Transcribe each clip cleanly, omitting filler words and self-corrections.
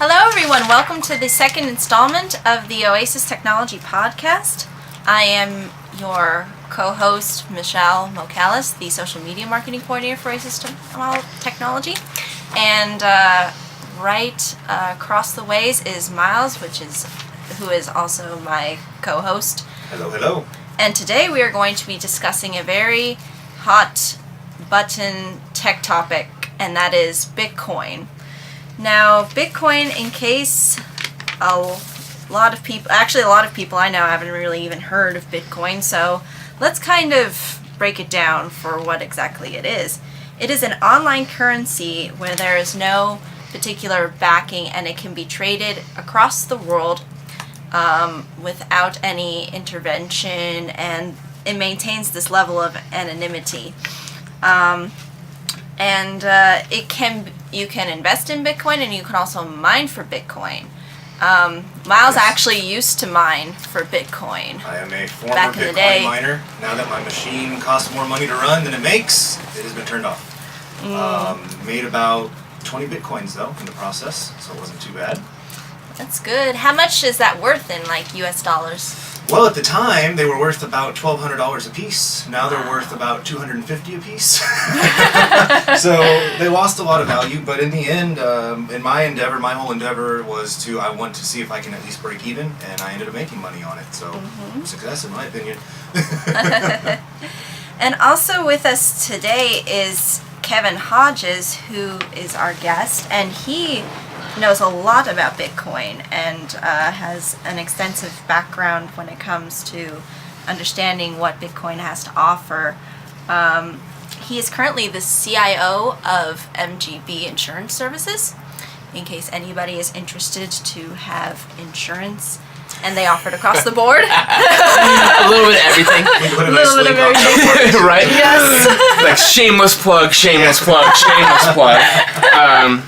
Hello everyone, welcome to the second installment of the Oasis Technology Podcast. I am your co-host, Michelle Mocalis, the social media marketing coordinator for Oasis Technology. And right across the ways is Miles, who is also my co-host. Hello, hello. And today we are going to be discussing a very hot button tech topic, and that is Bitcoin. Now, Bitcoin, in case a lot of people I know haven't really even heard of Bitcoin, so let's kind of break it down for what exactly it is. It is an online currency where there is no particular backing, and it can be traded across the world without any intervention, and it maintains this level of anonymity. You can invest in Bitcoin, and you can also mine for Bitcoin. Miles actually used to mine for Bitcoin. I am a former Bitcoin miner. Now that my machine costs more money to run than it makes, it has been turned off. Made about 20 Bitcoins, though, in the process, so it wasn't too bad. That's good. How much is that worth in, US dollars? Well, at the time, they were worth about $1,200 a piece. Now they're worth about $250 a piece. So they lost a lot of value, but in the end, in my whole endeavor was I want to see if I can at least break even, and I ended up making money on it. So success, in my opinion. And also with us today is Kevin Hodges, who is our guest, and he knows a lot about Bitcoin and has an extensive background when it comes to understanding what Bitcoin has to offer. He is currently the CIO of MGB Insurance Services, in case anybody is interested to have insurance. And they offer it across the board. A little bit of everything. A little bit of everything. Right? Yes. Like shameless plug.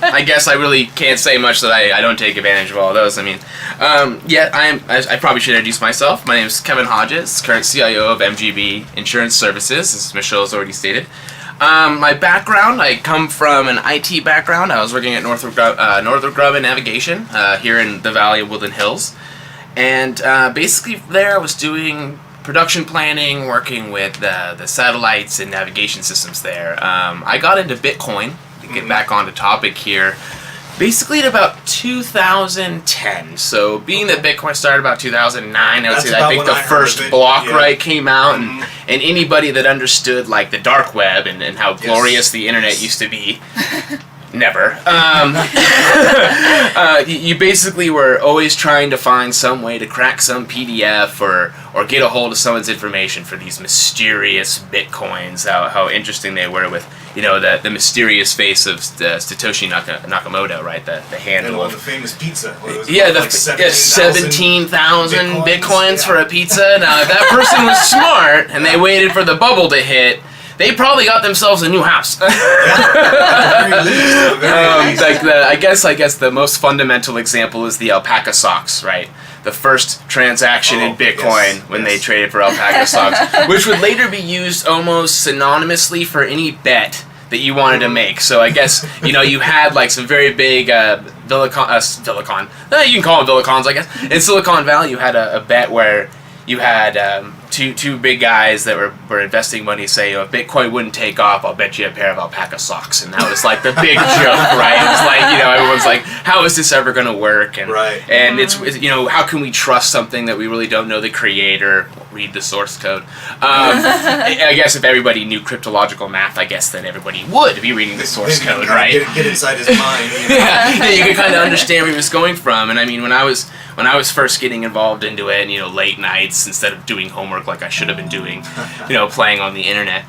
I guess I really can't say much that I don't take advantage of all of those. I probably should introduce myself. My name is Kevin Hodges, current CIO of MGB Insurance Services, as Michelle has already stated. My background, I come from an IT background. I was working at Northrop Grumman Navigation here in the Valley of Woodland Hills. And basically there I was doing production planning, working with the satellites and navigation systems there. I got into Bitcoin, to get back on the topic here, basically at about 2010. So being that Bitcoin started about 2009, I think the first block came out, and anybody that understood like the dark web and how glorious the internet used to be, never. You basically were always trying to find some way to crack some PDF or get a hold of someone's information for these mysterious Bitcoins. How interesting they were with the mysterious face of Satoshi Nakamoto, right? The handle of the famous pizza. 17,000 Bitcoins for a pizza. Now if that person was smart and they waited for the bubble to hit, they probably got themselves a new house. I guess the most fundamental example is the alpaca socks, right? The first transaction in Bitcoin when they traded for alpaca socks, which would later be used almost synonymously for any bet that you wanted to make. So I guess you had like some very big Villicon. You can call them Villicons, I guess. In Silicon Valley, you had a bet where you had two big guys that were investing money say, if Bitcoin wouldn't take off, I'll bet you a pair of alpaca socks. And that was like the big joke, right? It was like, everyone's like, how is this ever going to work? And it's how can we trust something that we really don't know the creator, read the source code? I guess if everybody knew cryptological math, I guess then everybody would be reading the source code, right? Get inside his mind. You could kind of understand where he was going from. And I mean, when I was first getting involved into it, late nights instead of doing homework like I should have been doing, playing on the internet.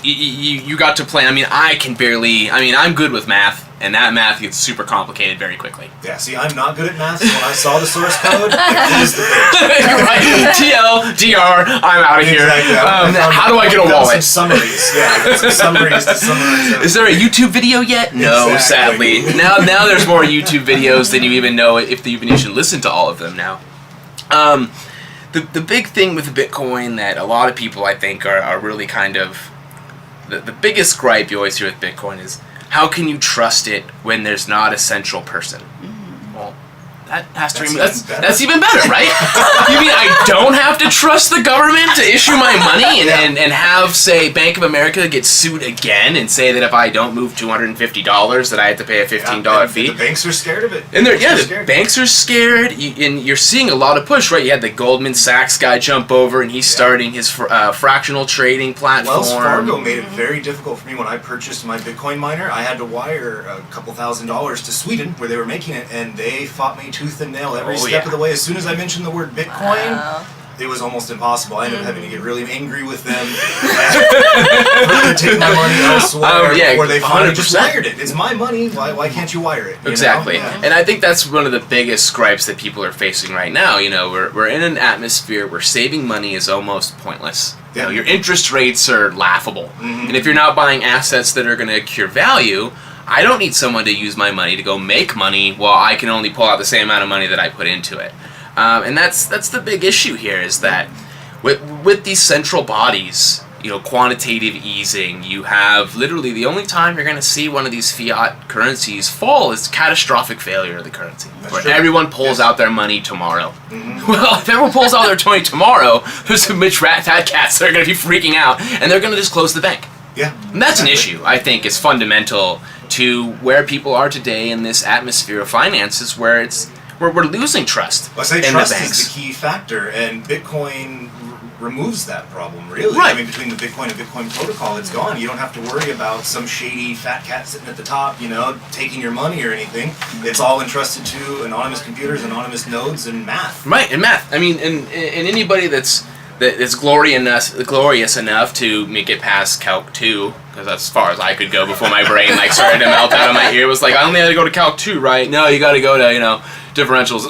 You got to play. I'm good with math, and that math gets super complicated very quickly. Yeah, see, I'm not good at math, so when I saw the source code, it was the bitch. Right, TLDR, I'm out of here. Exactly. How do I get a wallet? Some summaries, some summaries to summarize. Is there a YouTube video yet? No, sadly. Now there's more YouTube videos than you even know if you even should listen to all of them now. The big thing with Bitcoin that a lot of people I think are really kind of the biggest gripe you always hear with Bitcoin is how can you trust it when there's not a central person? Well, that has to that's even better, right? You mean I don't have to trust the government to issue my money and have, say, Bank of America get sued again and say that if I don't move $250 that I have to pay a $15 fee? The banks are scared of it. And the banks are scared, and you're seeing a lot of push, right? You had the Goldman Sachs guy jump over, and he's starting his fractional trading platform. Wells Fargo made it very difficult for me when I purchased my Bitcoin miner. I had to wire a couple $1,000s to Sweden, where they were making it, and they fought me tooth and nail every step of the way. As soon as I mentioned the word Bitcoin, it was almost impossible. I ended up having to get really angry with them. Take my money elsewhere, or they finally just wired it. It's my money. Why can't you wire it? Exactly. And I think that's one of the biggest gripes that people are facing right now. You know, we're in an atmosphere where saving money is almost pointless. You know, your interest rates are laughable. And if you're not buying assets that are going to accrue value, I don't need someone to use my money to go make money while I can only pull out the same amount of money that I put into it. And that's the big issue here, is that with these central bodies, you know, quantitative easing, you have literally the only time you're going to see one of these fiat currencies fall is catastrophic failure of the currency, where everyone pulls out their money tomorrow. Well, if everyone pulls out their money tomorrow, there's some rich fat cats that are going to be freaking out, and they're going to just close the bank. And that's an issue, I think, is fundamental to where people are today in this atmosphere of finances, where we're losing trust in the banks. Trust is the key factor, and Bitcoin removes that problem, really. Right. I mean, between the Bitcoin and Bitcoin protocol, it's gone. You don't have to worry about some shady fat cat sitting at the top, you know, taking your money or anything. It's all entrusted to anonymous computers, anonymous nodes, and math. Right, and math. I mean, and anybody that's glorious enough to make it past Calc 2, because that's as far as I could go before my brain started to melt out of my ear. It was like, I only had to go to Calc 2, right? No, you got to go to, you know, differentials.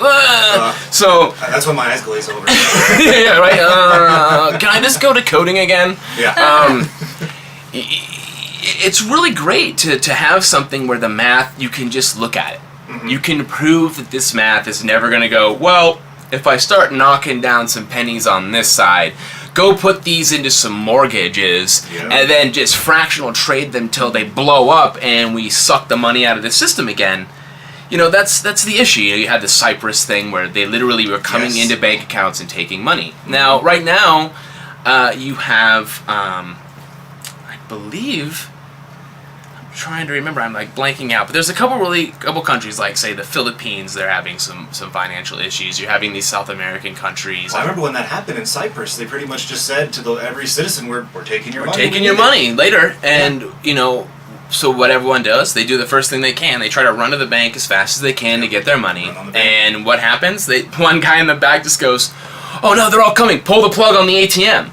So that's when my eyes glaze over. Yeah, right. Can I just go to coding again? Yeah. It's really great to have something where the math, you can just look at it. You can prove that this math is never going to go, well, if I start knocking down some pennies on this side, go put these into some mortgages, and then just fractional trade them till they blow up and we suck the money out of the system again. You know, that's the issue. You know, you had the Cyprus thing where they literally were coming into bank accounts and taking money. Now, right now, you have, I believe, I'm trying to remember, I'm like blanking out, but there's a couple countries, like say the Philippines, they're having some financial issues. You're having these South American countries. Well, I remember when that happened in Cyprus, they pretty much just said to every citizen, we're taking your money. We're taking your money later, and you know. So what everyone does, they do the first thing they can. They try to run to the bank as fast as they can to get their money. And what happens? One guy in the back just goes, "Oh no, they're all coming. Pull the plug on the ATM."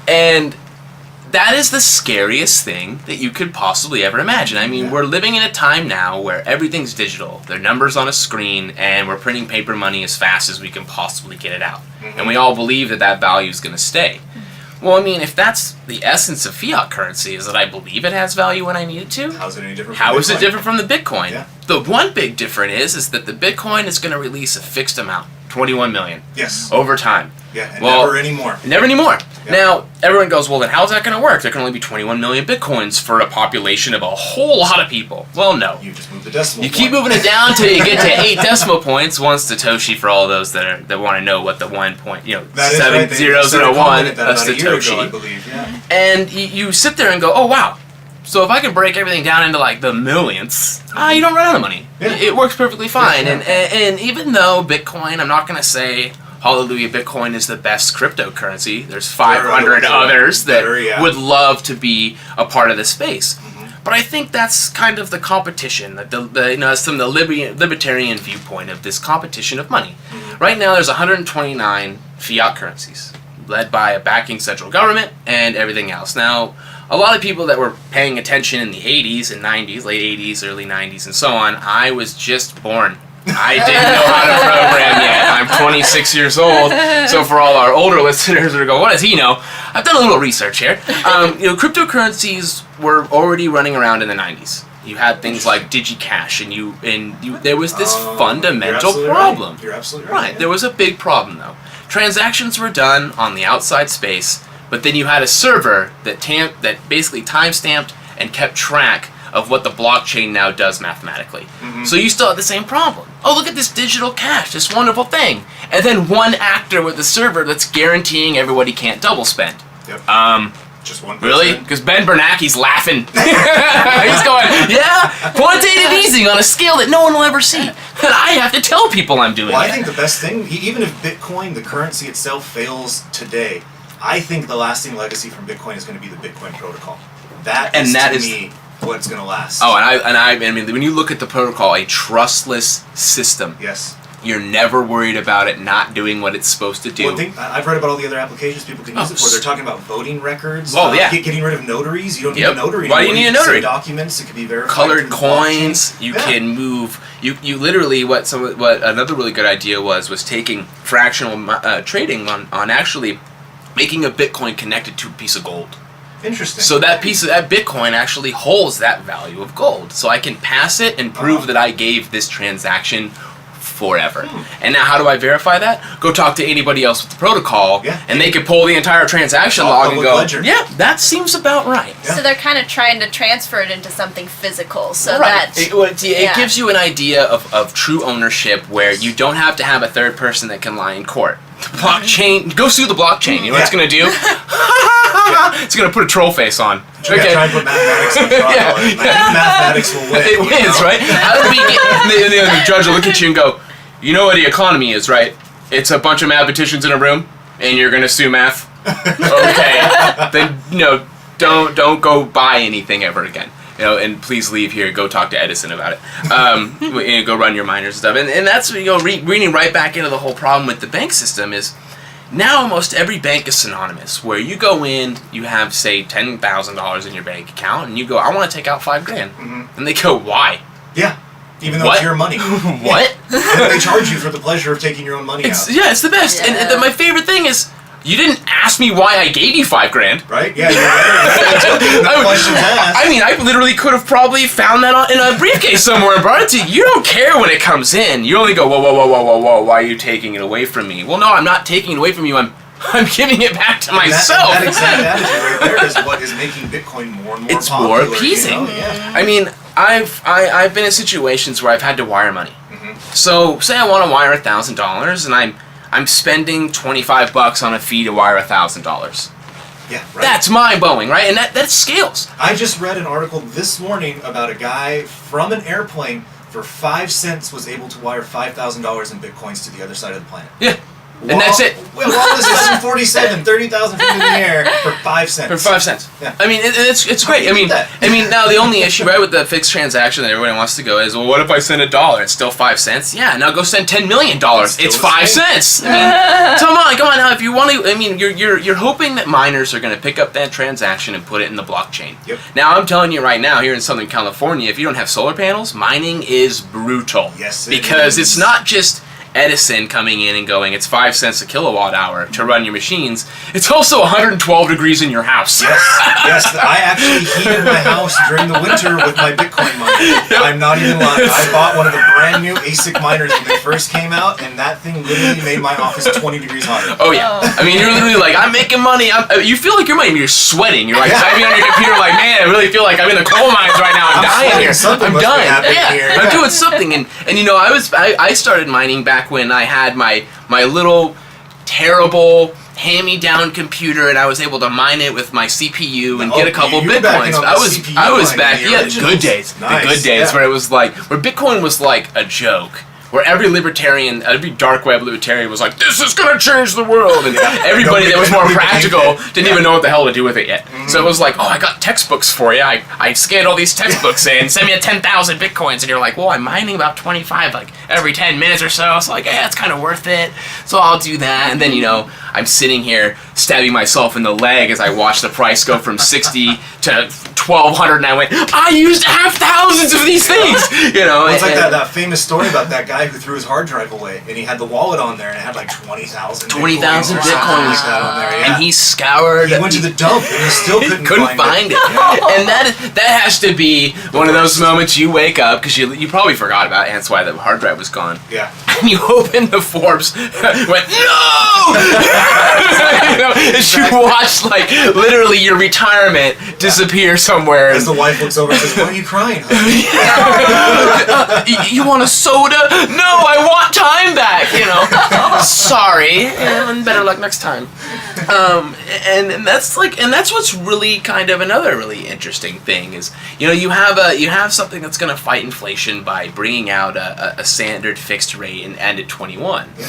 And that is the scariest thing that you could possibly ever imagine. I mean, we're living in a time now where everything's digital. There are numbers on a screen, and we're printing paper money as fast as we can possibly get it out. And we all believe that value is going to stay. Well, I mean, if that's the essence of fiat currency, is that I believe it has value when I need it to. How is it any different? How is it different from the Bitcoin? Yeah. The one big difference is that the Bitcoin is going to release a fixed amount, 21 million. Yes. Over time. Yeah, and never anymore. Never anymore. Yeah. Now, everyone goes, well, then how's that going to work? There can only be 21 million Bitcoins for a population of a whole lot of people. Well, no. You just move the decimal point. You keep moving it down till you get to 8 decimal points. One Satoshi for all those that want to know what the 1 point, 7 zeros and a 1 of Satoshi. I believe, yeah. And you sit there and go, oh, wow. So if I can break everything down into like the millionths, you don't run out of money. Yeah. It works perfectly fine. Yeah. And even though Bitcoin, I'm not going to say, hallelujah, Bitcoin is the best cryptocurrency. There's 500 others that would love to be a part of this space. But I think that's kind of the competition, some of the libertarian viewpoint of this competition of money. Right now, there's 129 fiat currencies, led by a backing central government and everything else. Now, a lot of people that were paying attention in the 80s and 90s, late 80s, early 90s, and so on, I was just born. I didn't know how to program yet. I'm 26 years old, so for all our older listeners that are going, what does he know? I've done a little research here. Cryptocurrencies were already running around in the 90s. You had things like DigiCash, and there was this fundamental problem. You're absolutely right. Right, there was a big problem though. Transactions were done on the outside space, but then you had a server that basically time-stamped and kept track of what the blockchain now does mathematically. So you still have the same problem. Oh, look at this digital cash, this wonderful thing. And then one actor with the server that's guaranteeing everybody can't double spend. Yep. Just one person. Really? Because Ben Bernanke's laughing. He's going, yeah, quantitative easing on a scale that no one will ever see. And I have to tell people I'm doing it. Well, I think the best thing, even if Bitcoin, the currency itself, fails today, I think the lasting legacy from Bitcoin is going to be the Bitcoin protocol. That is to me what's going to last. Oh, I mean, when you look at the protocol, a trustless system. Yes. You're never worried about it not doing what it's supposed to do. Well, I've read about all the other applications people can use it for. They're talking about voting records. Oh, yeah. Getting rid of notaries. You don't need a notary anymore. Why do you need a notary? Documents. It can be verified. Colored coins. You can move. You literally what another really good idea was taking fractional trading on actually making a Bitcoin connected to a piece of gold. Interesting. So that Bitcoin actually holds that value of gold. So I can pass it and prove that I gave this transaction forever. And now how do I verify that? Go talk to anybody else with the protocol, and they could pull the entire transaction log and go, ledger. yeah, that seems about right. Yeah. So they're kind of trying to transfer it into something physical, so that... It gives you an idea of true ownership where you don't have to have a third person that can lie in court. The blockchain, go sue the blockchain. You know what it's going to do? It's going to put a troll face on. Try and put mathematics in front. Mathematics will win. It wins, right? How do we get... The judge will look at you and go, you know what the economy is, right? It's a bunch of mathematicians in a room, and you're going to sue math? Okay. Then, don't go buy anything ever again. And please leave here. Go talk to Edison about it. Go run your miners and stuff. And that's reading right back into the whole problem with the bank system is now almost every bank is synonymous. Where you go in, you have say $10,000 in your bank account, and you go, I want to take out $5,000, and they go, why? Yeah. Even though it's your money. What? They charge you for the pleasure of taking your own money out. Yeah, it's the best. Yeah. And my favorite thing is, you didn't ask me why I gave you $5,000. Right? Yeah, you're right. No questions asked. I mean, I literally could have probably found that in a briefcase somewhere and brought it to you. You don't care when it comes in. You only go, whoa, why are you taking it away from me? Well, no, I'm not taking it away from you. I'm giving it back to myself. That exact attitude right there is what is making Bitcoin more and more popular. It's more appeasing. Yeah. I mean, I've been in situations where I've had to wire money. So, say I want to wire $1,000 and I'm spending $25 on a fee to wire $1,000. Yeah, right. That's mind-blowing, right? And that scales. I just read an article this morning about a guy from an airplane for 5 cents was able to wire $5,000 in Bitcoins to the other side of the planet. Yeah. And that's it. Well, Wallace is in 47, 30,000 feet in the air for 5 cents. For 5 cents. Yeah. I mean, it's great. I mean, now the only issue, right, with the fixed transaction that everybody wants to go is, well, what if I send $1? It's still 5 cents. Yeah. Now go send $10 million. It's 5 cents. I mean, come on. Now, if you want to, I mean, you're hoping that miners are going to pick up that transaction and put it in the blockchain. Yep. Now, I'm telling you right now, here in Southern California, if you don't have solar panels, mining is brutal. Yes. Because it's not just Edison coming in and going, it's 5 cents a kilowatt hour to run your machines. It's also 112 degrees in your house. Yes, I actually heated my house during the winter with my Bitcoin miner. I'm not even lying. I bought one of the brand new ASIC miners when they first came out, and that thing literally made my office 20 degrees hotter. Oh yeah. I mean, you're literally like, I'm making money. You feel like you're money. You're sweating. You're like typing on your computer like, man, I really feel like I'm in the coal mines right now. I'm dying here. I'm dying. Yeah. I'm doing something. And I started mining back when I had my little terrible hand-me-down computer, and I was able to mine it with my CPU and get a couple Bitcoins. I was back, the good days. Nice. The good days where it was like, where Bitcoin was like a joke. Where every libertarian, every dark web libertarian was like, this is going to change the world. And everybody that was more practical didn't even know what the hell to do with it yet. So it was like, oh, I got textbooks for you. I scanned all these textbooks in. Send me 10,000 Bitcoins. And you're like, well, I'm mining about 25 like every 10 minutes or so. So like, yeah, it's kind of worth it. So I'll do that. And then, I'm sitting here stabbing myself in the leg as I watch the price go from 60 to 1,200. And I went, I used to have thousands of these things. You know, it's like that famous story about that guy who threw his hard drive away, and he had the wallet on there, and it had like 20,000 20,000 bitcoins bitcoins on there. Yeah. And he scoured. He went to the dump, and he still couldn't find it. Yeah. And that has to be one of those moments you wake up because you probably forgot about it, and that's why the hard drive was gone. Yeah. And you open the Forbes, went no. You know, as you watch like literally your retirement disappear somewhere. As the wife looks over and says, "Why are you crying?" You want a soda? No, I want time back. You know, sorry, and better luck next time. And that's what's really kind of another really interesting thing is, you know, you have something that's going to fight inflation by bringing out a standard fixed rate and end at 21. Yeah.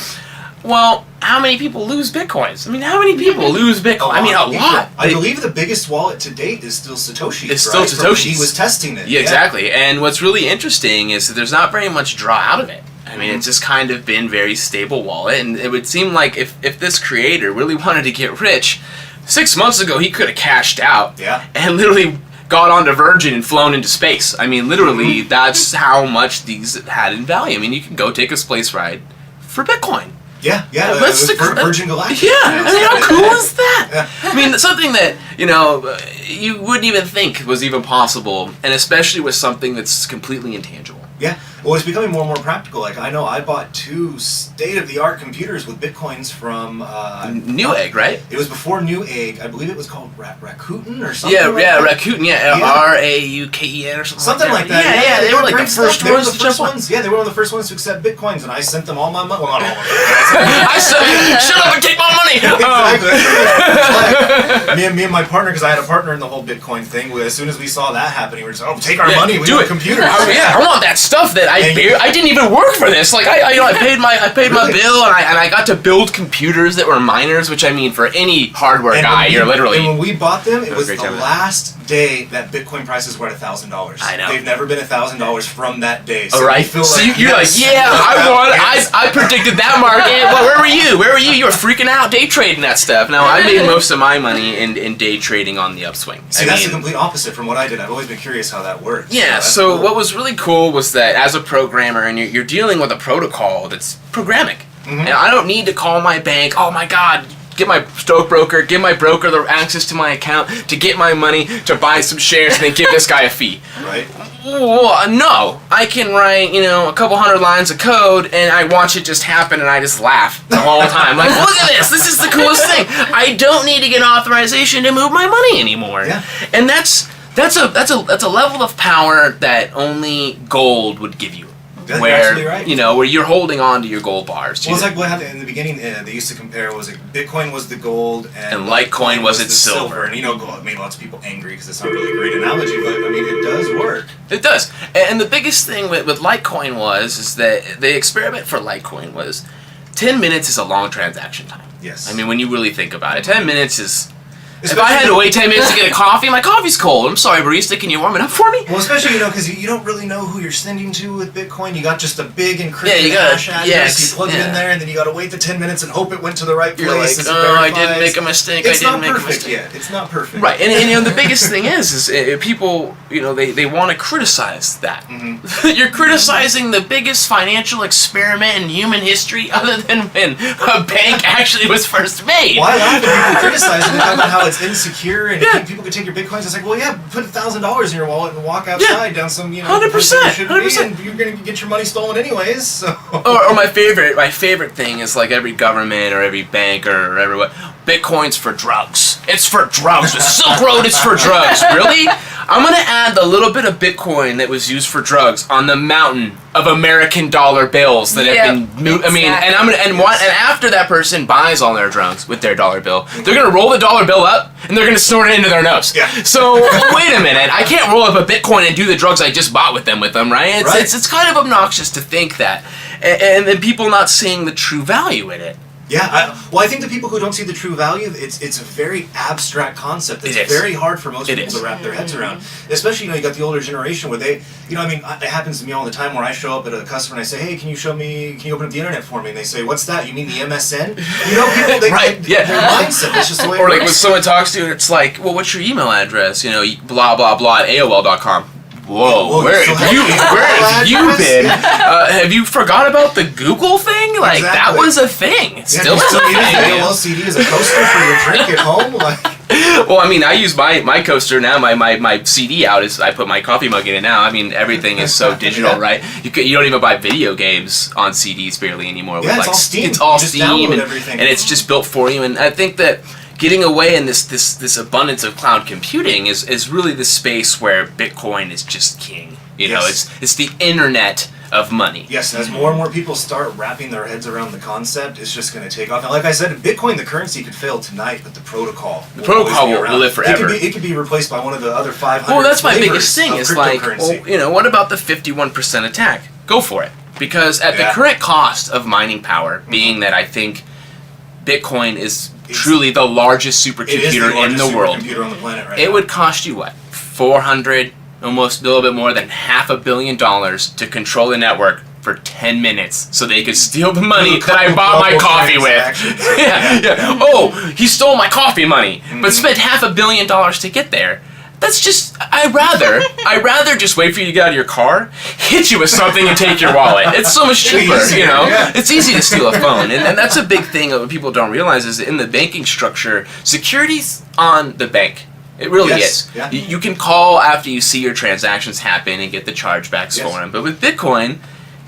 Well, how many people lose bitcoins? I mean, how many people lose Bitcoin? I mean, a lot. I believe the biggest wallet to date is still Satoshi's. It's still Satoshi's. He was testing it. Yeah, exactly. And what's really interesting is that there's not very much draw out of it. I mean, it's just kind of been very stable wallet, and it would seem like if this creator really wanted to get rich, 6 months ago he could have cashed out. Yeah. And literally got onto Virgin and flown into space. I mean, literally, that's how much these had in value. I mean, you can go take a space ride for Bitcoin. Yeah. Virgin Galactic. Yeah, I mean, how cool is that? Yeah. I mean, something that, you know, you wouldn't even think was even possible, and especially with something that's completely intangible. Yeah. Well, it's becoming more and more practical. Like, I know I bought 2 state-of-the-art computers with bitcoins from... Newegg, right? It was before Newegg. I believe it was called Rakuten or something Rakuten, Rauken or something like that. Yeah, they were like the first ones to jump on. Yeah, they were one of the first ones to accept bitcoins, and I sent them all my money. Well, not all of them. I said, shut up and take my money! Exactly. Me and my partner, because I had a partner in the whole Bitcoin thing, as soon as we saw that happening, we were just, take our money, we want computers. I want that stuff that I didn't even work for this. Like I paid my bill and I got to build computers that were miners, which I mean for any hardware guy, you're literally. And when we bought them, it was the last day that Bitcoin prices were at $1,000. I know. They've never been $1,000 from that day. So right. feel so like, you're like, yeah, I predicted that market. Well, where were you? You were freaking out day trading that stuff. Now I made most of my money in day trading on the upswing. See, that's the complete opposite from what I did. I've always been curious how that works. Yeah. So cool. What was really cool was that as a programmer, and you're dealing with a protocol that's programming, and I don't need to call my bank. Oh my God. Get my stockbroker, give my broker the access to my account to get my money to buy some shares and then give this guy a fee. Right. Well, no. I can write, a couple hundred lines of code and I watch it just happen and I just laugh the whole time. Like, look at this. This is the coolest thing. I don't need to get authorization to move my money anymore. Yeah. And that's a level of power that only gold would give you. That's absolutely right. Where you're holding on to your gold bars. Well, it's like what happened in the beginning. They used to compare was Bitcoin was the gold and Litecoin was its silver. And gold made lots of people angry because it's not really a great analogy, but I mean it does work. It does. And the biggest thing with Litecoin is that the experiment for Litecoin was 10 minutes is a long transaction time. Yes. I mean, when you really think about it, 10 minutes is. If I had to wait 10 minutes to get a coffee, my coffee's cold. I'm sorry, barista, can you warm it up for me? Well, especially, because you don't really know who you're sending to with Bitcoin. You got just a big encrypted hash address. You plug it in there, and then you got to wait the 10 minutes and hope it went to the right place. You're like, I didn't make a mistake. It's not perfect yet. It's not perfect. Right, and the biggest thing is people, they want to criticize that. Mm-hmm. You're criticizing the biggest financial experiment in human history other than when a bank actually was first made. Why laugh at people criticizing it about how it's insecure and people could take your bitcoins? It's like, well, yeah, put $1,000 in your wallet and walk outside down some 100%, and you're gonna get your money stolen anyways. So. Or my favorite thing is like every government or every bank or everywhere. Bitcoin's for drugs. It's for drugs. The Silk Road is for drugs. Really? I'm gonna add the little bit of Bitcoin that was used for drugs on the mountain of American dollar bills that have been moved. Exactly. I mean, and after that person buys all their drugs with their dollar bill, they're gonna roll the dollar bill up and they're gonna snort it into their nose. Yeah. So wait a minute, I can't roll up a Bitcoin and do the drugs I just bought with them, right? It's kind of obnoxious to think that, and then people not seeing the true value in it. Yeah, I think the people who don't see the true value, it's a very abstract concept. It's very hard for most people to wrap their heads around. Especially, you got the older generation where they, it happens to me all the time where I show up at a customer and I say, hey, can you open up the internet for me? And they say, what's that? You mean the MSN? People, their mindset, it's just the way it works. Or like when someone talks to you, it's like, well, what's your email address? Blah, blah, blah at AOL.com. whoa, where have you been? Have you forgot about the Google thing? Like, that was a thing. It's still is a thing. LCD as a coaster for your drink at home? Well, I mean, I use my coaster now. My CD out is, I put my coffee mug in it now. I mean, everything is so digital, right? You don't even buy video games on CDs barely anymore. Yeah, with it's all Steam. It's all you just Steam, and it's just built for you. And I think that getting away in this abundance of cloud computing is really the space where Bitcoin is just king. You know, it's the internet of money. Yes, as more and more people start wrapping their heads around the concept, it's just going to take off. And like I said, Bitcoin, the currency, could fail tonight, but the protocol will live forever. It could be replaced by one of the other 500. Well, that's my biggest thing. Is like, well, you know, what about the 51% attack? Go for it, because at the current cost of mining power, being that I think Bitcoin is truly the largest supercomputer in the world. Supercomputer on the planet right it now. would cost you what, 400, almost a little bit more than $500 million to control the network for 10 minutes, so they could steal the money that I bought my coffee with. yeah. Oh, he stole my coffee money, but spent $500 million to get there. That's just, I'd rather just wait for you to get out of your car, hit you with something and take your wallet. It's so much cheaper, you know? Yeah. It's easy to steal a phone. And that's a big thing that people don't realize is in the banking structure, security's on the bank. It really is. Yeah. You can call after you see your transactions happen and get the chargebacks for them. But with Bitcoin,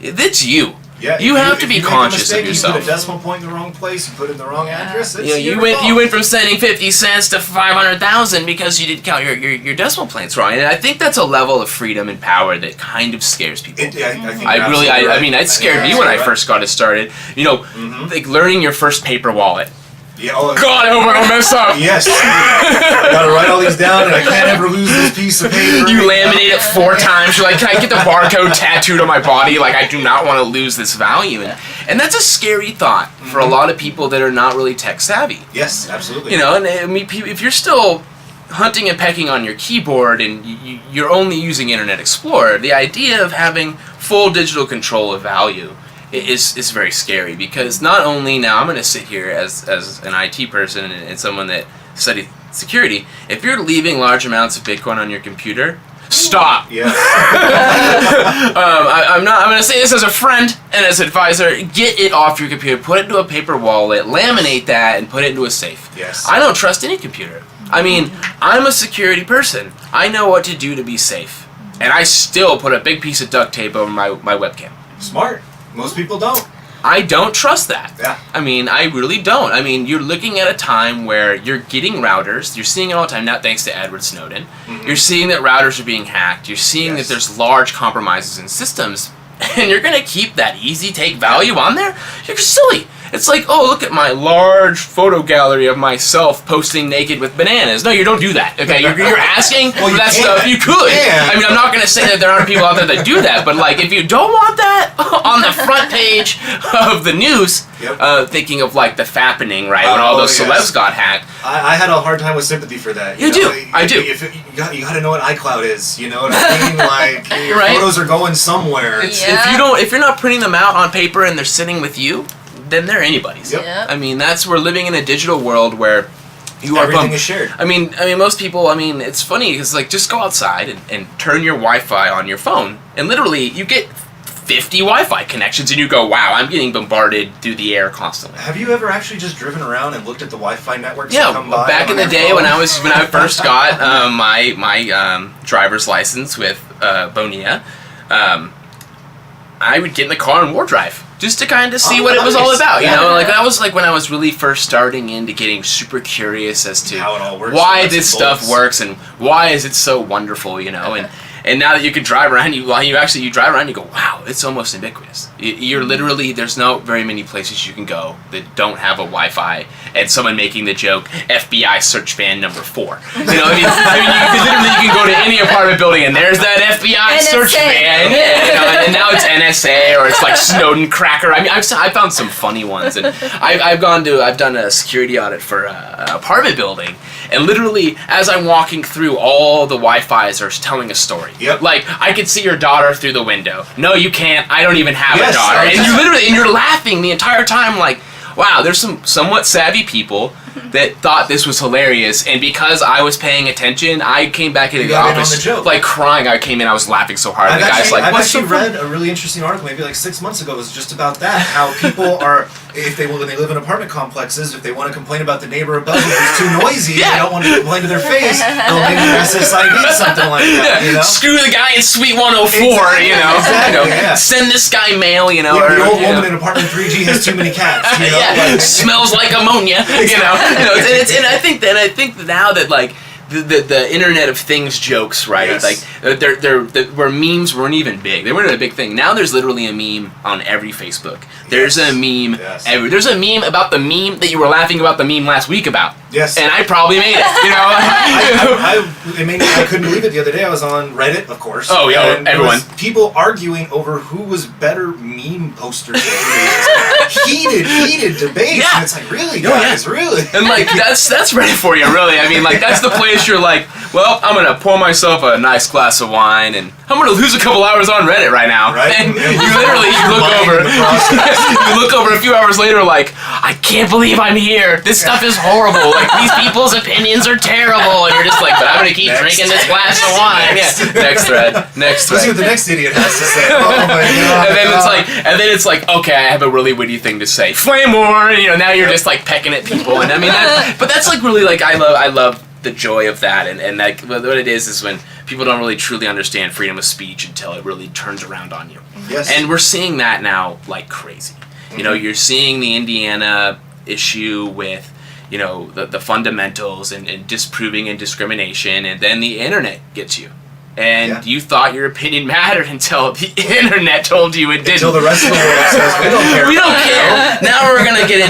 it's you. Yeah, you have to be conscious of yourself. You put a decimal point in the wrong place, you put in the wrong address. Yeah, you went from sending 50 cents to 500,000 because you didn't count your decimal points wrong. And I think that's a level of freedom and power that kind of scares people. I mean, it scared me when I first got it started. You know, like learning your first paper wallet. Yeah, God, I hope I don't mess up. Yes. I gotta write all these down and I can't ever lose this piece of paper. You laminate it 4 times. You're like, can I get the barcode tattooed on my body? Like, I do not want to lose this value. And that's a scary thought for a lot of people that are not really tech savvy. Yes, absolutely. You know, and I mean, if you're still hunting and pecking on your keyboard and you're only using Internet Explorer, the idea of having full digital control of value is very scary, because not only now I'm going to sit here as an IT person and someone that studied security, if you're leaving large amounts of Bitcoin on your computer, stop. Yeah. I'm going to say this as a friend and as an advisor. Get it off your computer. Put it into a paper wallet. Laminate that and put it into a safe. Yes. I don't trust any computer. I mean, I'm a security person. I know what to do to be safe, and I still put a big piece of duct tape over my webcam. Smart. Most people don't. I don't trust that. Yeah. I mean, I really don't. I mean, you're looking at a time where you're getting routers. You're seeing it all the time, not thanks to Edward Snowden. You're seeing that routers are being hacked. You're seeing that there's large compromises in systems. And you're going to keep that easy take value on there? You're silly. It's like, oh, look at my large photo gallery of myself posting naked with bananas. No, you don't do that. Okay, you're asking for that stuff. You could. I mean, I'm not going to say that there aren't people out there that do that, but like, if you don't want that on the front page of the news, thinking of like the fappening, right, when all those celebs got hacked. I had a hard time with sympathy for that. You do. I do. You got to know what iCloud is. You know what I mean? Like, your photos are going somewhere. If you're not printing them out on paper and they're sitting with you, then they're anybody's. Yep. I mean, we're living in a digital world where everything is shared. I mean, most people. I mean, it's funny because like, just go outside and turn your Wi-Fi on your phone, and literally you get 50 Wi-Fi connections, and you go, "Wow, I'm getting bombarded through the air constantly." Have you ever actually just driven around and looked at the Wi-Fi networks? Yeah, that come by back in the day when I first got my driver's license with Bonilla, I would get in the car and war drive. Just to kind of see what it was all about, you know? Like, that was like when I was really first starting into getting super curious as to how it all works, why this stuff works and why is it so wonderful, you know? And now that you can drive around, you drive around, you go, wow, it's almost ubiquitous. You're literally, there's not very many places you can go that don't have a Wi-Fi and someone making the joke, FBI search van number 4. You know, I mean, you can go to any apartment building and there's that FBI search van. You know, and now it's NSA or it's like Snowden cracker. I mean, I've found some funny ones, and I've done a security audit for an apartment building, and literally as I'm walking through, all the Wi-Fi's are telling a story. Yep. Like, I could see your daughter through the window. No, you can't. I don't even have a daughter. And you're laughing the entire time, like, wow, there's some somewhat savvy people that thought this was hilarious, and because I was paying attention, I came back into the office like crying. I came in, I was laughing so hard. The guy's like, I've actually read a really interesting article, maybe like 6 months ago. It was just about that. How people are, if they live in apartment complexes, if they want to complain about the neighbor above them who's too noisy, they don't want to complain to their face, they'll maybe SSID something like that. You know? Screw the guy in Suite 104. Exactly, you know. Exactly, yeah. Send this guy mail. You know. The old woman in apartment 3G has too many cats. You know? Yeah, smells like ammonia. You know. And I think that now that like the Internet of Things jokes, right? Yes. Like where memes weren't even big. They weren't a big thing. Now there's literally a meme on every Facebook. There's a meme. Yes. There's a meme about the meme that you were laughing about the meme last week about. Yes. And I probably made it. You know. I couldn't believe it the other day. I was on Reddit, of course. Oh yeah, and everyone. People arguing over who was better meme posters. heated debates. Yeah. And it's like, really, guys, really. And like that's Reddit for you, really. I mean, like that's the place you're like, well, I'm gonna pour myself a nice glass of wine, and I'm gonna lose a couple hours on Reddit right now. Right. And you look over a few hours later, like, I can't believe I'm here. This stuff is horrible. Like these people's opinions are terrible, and you're just like, but I'm gonna keep drinking this glass of wine. Next thread. Let's see what the next idiot has to say. Oh my god. And then it's like, okay, I have a really witty thing to say. Flame more. You know, now you're just like pecking at people, and I mean, but that's like really like I love the joy of that, and like what it is when people don't really truly understand freedom of speech until it really turns around on you. Yes. And we're seeing that now like crazy. You know, you're seeing the Indiana issue with, you know, the fundamentals and disproving and discrimination, and then the internet gets you. And you thought your opinion mattered until the internet told you it didn't. Until the rest of the world says we don't care. We don't care. Now we're gonna get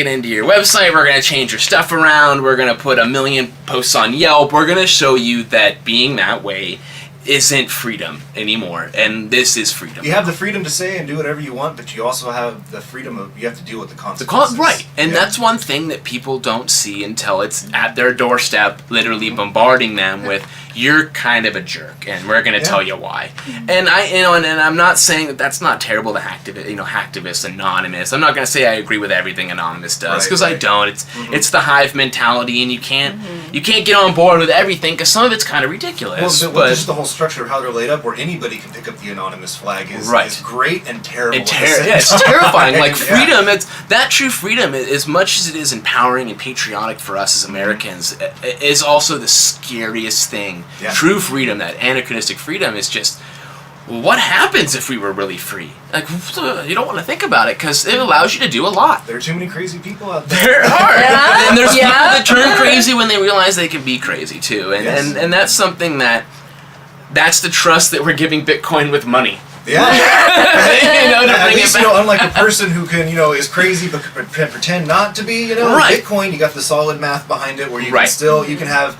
into your website. We're gonna change your stuff around. We're gonna put 1 million posts on Yelp. We're gonna show you that being that way isn't freedom anymore, and this is freedom. You have the freedom to say and do whatever you want, but you also have the freedom of you have to deal with the consequences. Right, and that's one thing that people don't see until it's at their doorstep, literally bombarding them with, "You're kind of a jerk, and we're going to tell you why." And I'm not saying that that's not terrible to hacktivists, Anonymous. I'm not going to say I agree with everything Anonymous does, because I don't. It's the hive mentality, and you can't get on board with everything because some of it's kind of ridiculous. Well, just the whole structure of how they're laid up, where anybody can pick up the anonymous flag, is great and terrible. It's terrifying. Like freedom, that true freedom, as much as it is empowering and patriotic for us as Americans, is also the scariest thing. Yeah. True freedom, that anachronistic freedom, is just, what happens if we were really free? Like, you don't want to think about it because it allows you to do a lot. There are too many crazy people out there. There are. Yeah. And there's people that turn crazy when they realize they can be crazy too. And that's something that's the trust that we're giving Bitcoin with money. Yeah. At least, unlike a person who can, is crazy but can pretend not to be, Right. Bitcoin, you got the solid math behind it where you can still, you can have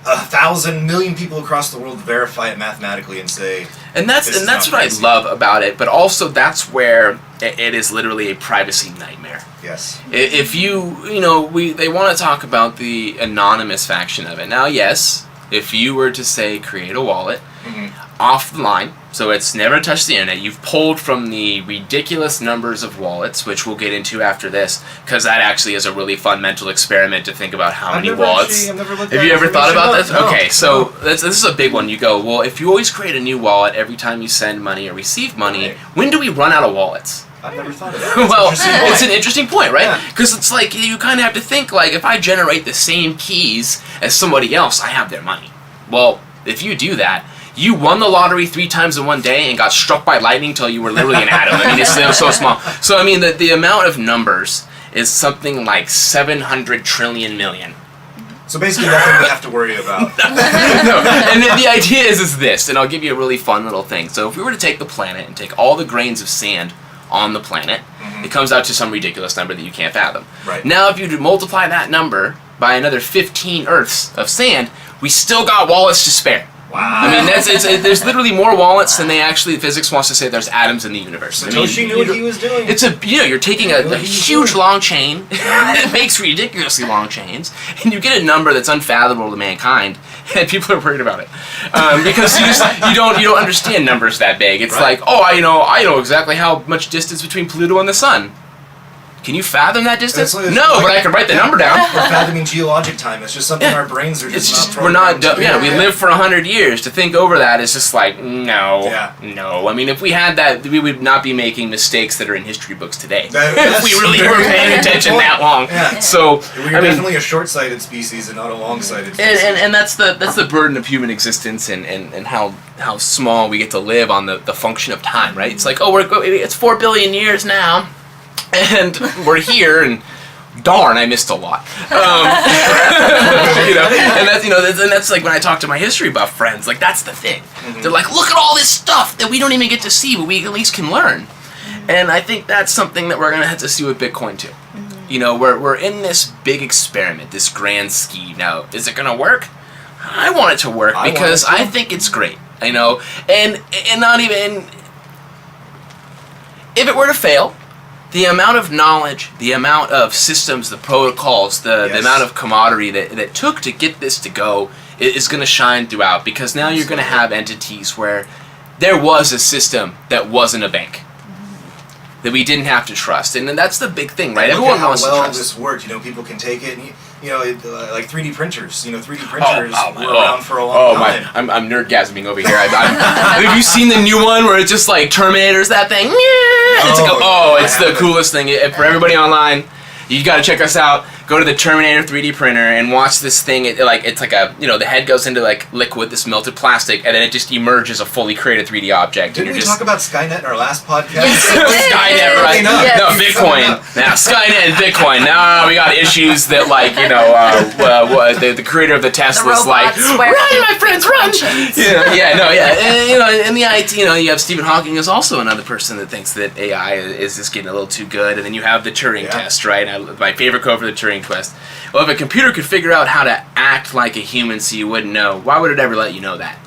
1,000 million people across the world verify it mathematically and say, and that's what I love about it, but also that's where it is literally a privacy nightmare. Yes. If they want to talk about the anonymous faction of it. Now, yes, if you were to say create a wallet off the line, so it's never touched the internet, you've pulled from the ridiculous numbers of wallets, which we'll get into after this, because that actually is a really fun mental experiment to think about how many wallets. Have you ever thought about this? No. Okay, so this is a big one. You go, well, if you always create a new wallet every time you send money or receive money, when do we run out of wallets? I've never thought of that. Well, it's an interesting point, right? Because it's like, you kind of have to think, like, if I generate the same keys as somebody else, I have their money. Well, if you do that, you won the lottery 3 times in one day and got struck by lightning until you were literally an atom. I mean, it's so small. So, I mean, the amount of numbers is something like 700 trillion million. So basically nothing we have to worry about. No, and the idea is this, and I'll give you a really fun little thing. So if we were to take the planet and take all the grains of sand on the planet, it comes out to some ridiculous number that you can't fathom. Right. Now, if you multiply that number by another 15 Earths of sand, we still got wallets to spare. Wow. I mean, there's literally more wallets than physics wants to say there's atoms in the universe. Satoshi knew what he was doing. You're taking a huge long chain that makes ridiculously long chains, and you get a number that's unfathomable to mankind, and people are worried about it because you don't understand numbers that big. It's like, I know exactly how much distance between Pluto and the Sun. Can you fathom that distance? It's No, but I can write the number down. We're fathoming geologic time. It's just something our brains are just not we're not. programmed to do. We live for 100 years. To think over that is just like no. Yeah. No. I mean, if we had that, we would not be making mistakes that are in history books today. That's if we really very were paying good attention point. that long. Yeah. So We're definitely a short-sighted species and not a long-sighted species. and that's the burden of human existence and how small we get to live on the function of time, right? It's like, oh, it's 4 billion years now, and we're here, and darn, I missed a lot. And that's like when I talk to my history buff friends, like that's the thing. They're like, look at all this stuff that we don't even get to see, but we at least can learn. And I think that's something that we're gonna have to see with Bitcoin too. We're in this big experiment, this grand scheme. Now, is it gonna work? I want it to work because I think it's great. And not even if it were to fail, the amount of knowledge, the amount of systems, the protocols, the amount of camaraderie that it took to get this to go is going to shine throughout, because now you're going to have entities where there was a system that wasn't a bank that we didn't have to trust, and that's the big thing, right? Everyone Everyone wants to trust. this worked. People can take it, and like 3D printers. 3D printers were around for a long time. I'm nerdgasming over here. Have you seen the new one where it's just like Terminator's that thing? Yeah. It's the coolest thing. For everybody online, you got to check us out. Go to the Terminator 3D printer and watch this thing. It's like a the head goes into like liquid, this melted plastic, and then it just emerges a fully created 3D object. Didn't we talk about Skynet in our last podcast? Yes, Skynet, right? Yes. No, Bitcoin. Now Skynet and Bitcoin. Now we got issues that the creator of the Tesla's like, run, my friends, run. And the IT. You have Stephen Hawking is also another person that thinks that AI is just getting a little too good, and then you have the Turing test, right? My favorite quote for the Turing test. Well, if a computer could figure out how to act like a human so you wouldn't know, why would it ever let you know that?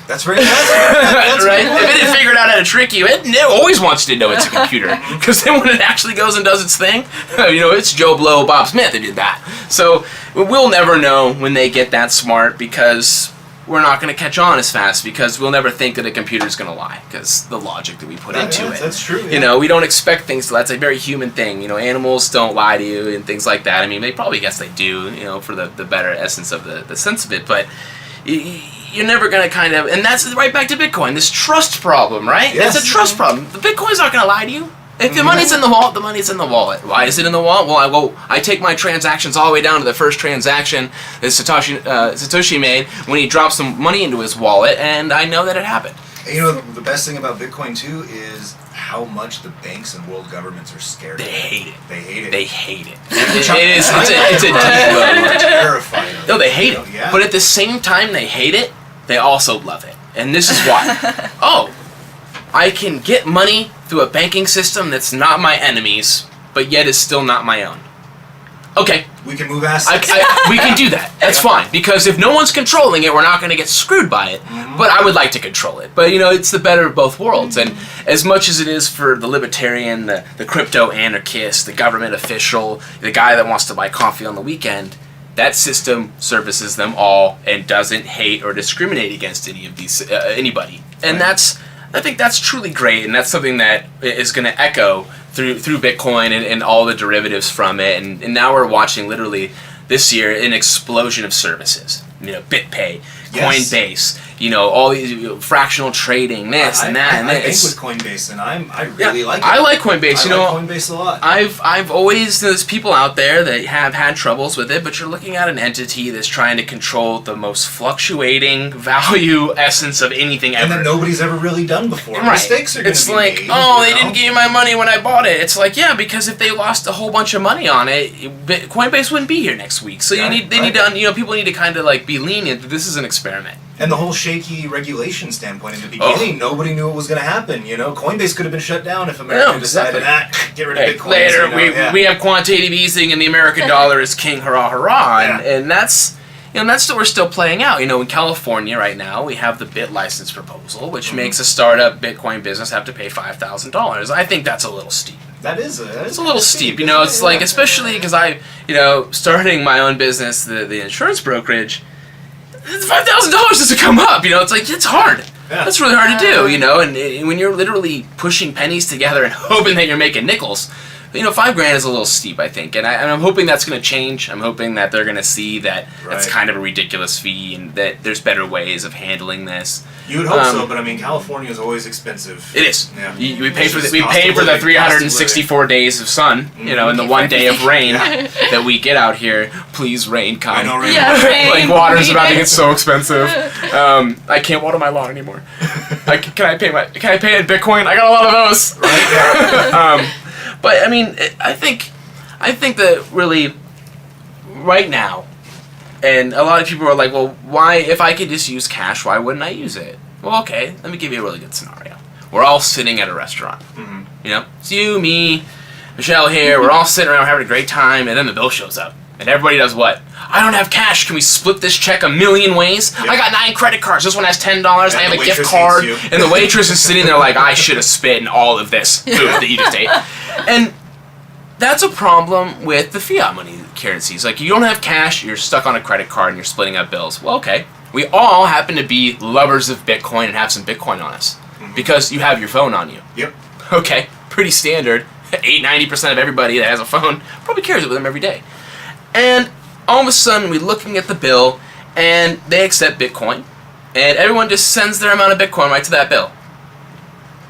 That's right. That's right? If it had figured out how to trick you, it always wants you to know it's a computer. Because then when it actually goes and does its thing, it's Joe Blow, Bob Smith that did that. So we'll never know when they get that smart, because we're not going to catch on as fast, because we'll never think that a computer's going to lie, because the logic that we put into it. That's true. Yeah. We don't expect things to lie. That's a very human thing. Animals don't lie to you and things like that. I mean, they probably guess they do, for the better essence of the sense of it, but you're never going to kind of, and that's right back to Bitcoin, this trust problem, right? Yes. It's a trust problem. The Bitcoin's not going to lie to you. If the money's in the wallet, the money's in the wallet. Why is it in the wallet? Well, I take my transactions all the way down to the first transaction that Satoshi made when he dropped some money into his wallet, and I know that it happened. The best thing about Bitcoin too is how much the banks and world governments are scared. They hate it. They hate it. They hate it. It's It's a deep low. terrifying. No, they hate it. Yeah. But at the same time they hate it, they also love it. And this is why. I can get money through a banking system that's not my enemy's, but yet is still not my own. Okay. We can move assets. We can do that. That's fine. Because if no one's controlling it, we're not going to get screwed by it. But I would like to control it. But, it's the better of both worlds. And as much as it is for the libertarian, the crypto anarchist, the government official, the guy that wants to buy coffee on the weekend, that system services them all and doesn't hate or discriminate against anybody. And I think that's truly great, and that's something that is going to echo through Bitcoin and all the derivatives from it. And now we're watching literally this year an explosion of services. BitPay, Coinbase, all these fractional trading, this and that. I bank with Coinbase, and I really like it. I like Coinbase. I like Coinbase a lot. I've always, there's people out there that have had troubles with it, but you're looking at an entity that's trying to control the most fluctuating value essence of anything ever. And that nobody's ever really done before. Right. Mistakes are going to be made. It's like, they didn't give me my money when I bought it. It's like, yeah, because if they lost a whole bunch of money on it, Coinbase wouldn't be here next week. So people need to kind of like be lenient. This is an experiment. And the whole shaky regulation standpoint in the beginning, nobody knew what was going to happen. Coinbase could have been shut down if America decided, get rid of Bitcoin. Later, we have quantitative easing and the American dollar is king, hurrah, hurrah. And that's what we're still playing out. In California right now, we have the BIT license proposal, which makes a startup Bitcoin business have to pay $5,000. I think that's a little steep. It's a little steep. It's like, especially because starting my own business, the insurance brokerage, $5,000 doesn't come up. It's like, it's hard. Yeah. That's really hard to do. And when you're literally pushing pennies together and hoping that you're making nickels, $5,000 is a little steep, I think, and I'm hoping that's going to change. I'm hoping that they're going to see that that's kind of a ridiculous fee and that there's better ways of handling this. You would hope so, but I mean, California is always expensive. It is. Yeah. We pay for the 364 days of sun, and the 1 day of rain that we get out here. Please rain, come. I know, rain. Yeah, rain. Like water's about to get so expensive. I can't water my lawn anymore. Can I pay in Bitcoin? I got a lot of those. Right. Yeah. But I mean, I think that really, right now, and a lot of people are like, well, why, if I could just use cash, why wouldn't I use it? Well, okay, let me give you a really good scenario. We're all sitting at a restaurant. Mm-hmm. It's you, me, Michelle here, we're all sitting around having a great time, and then the bill shows up. And everybody does what? I don't have cash. Can we split this check a million ways? Yep. I got 9 credit cards. This one has $10. I have a gift card. And the waitress is sitting there like, I should have spent all of this food that you just ate. And that's a problem with the fiat money currencies. Like, you don't have cash, you're stuck on a credit card, and you're splitting up bills. Well, okay. We all happen to be lovers of Bitcoin and have some Bitcoin on us. Mm-hmm. Because you have your phone on you. Yep. Okay. Pretty standard. 90% of everybody that has a phone probably carries it with them every day. And all of a sudden, we're looking at the bill, and they accept Bitcoin, and everyone just sends their amount of Bitcoin right to that bill.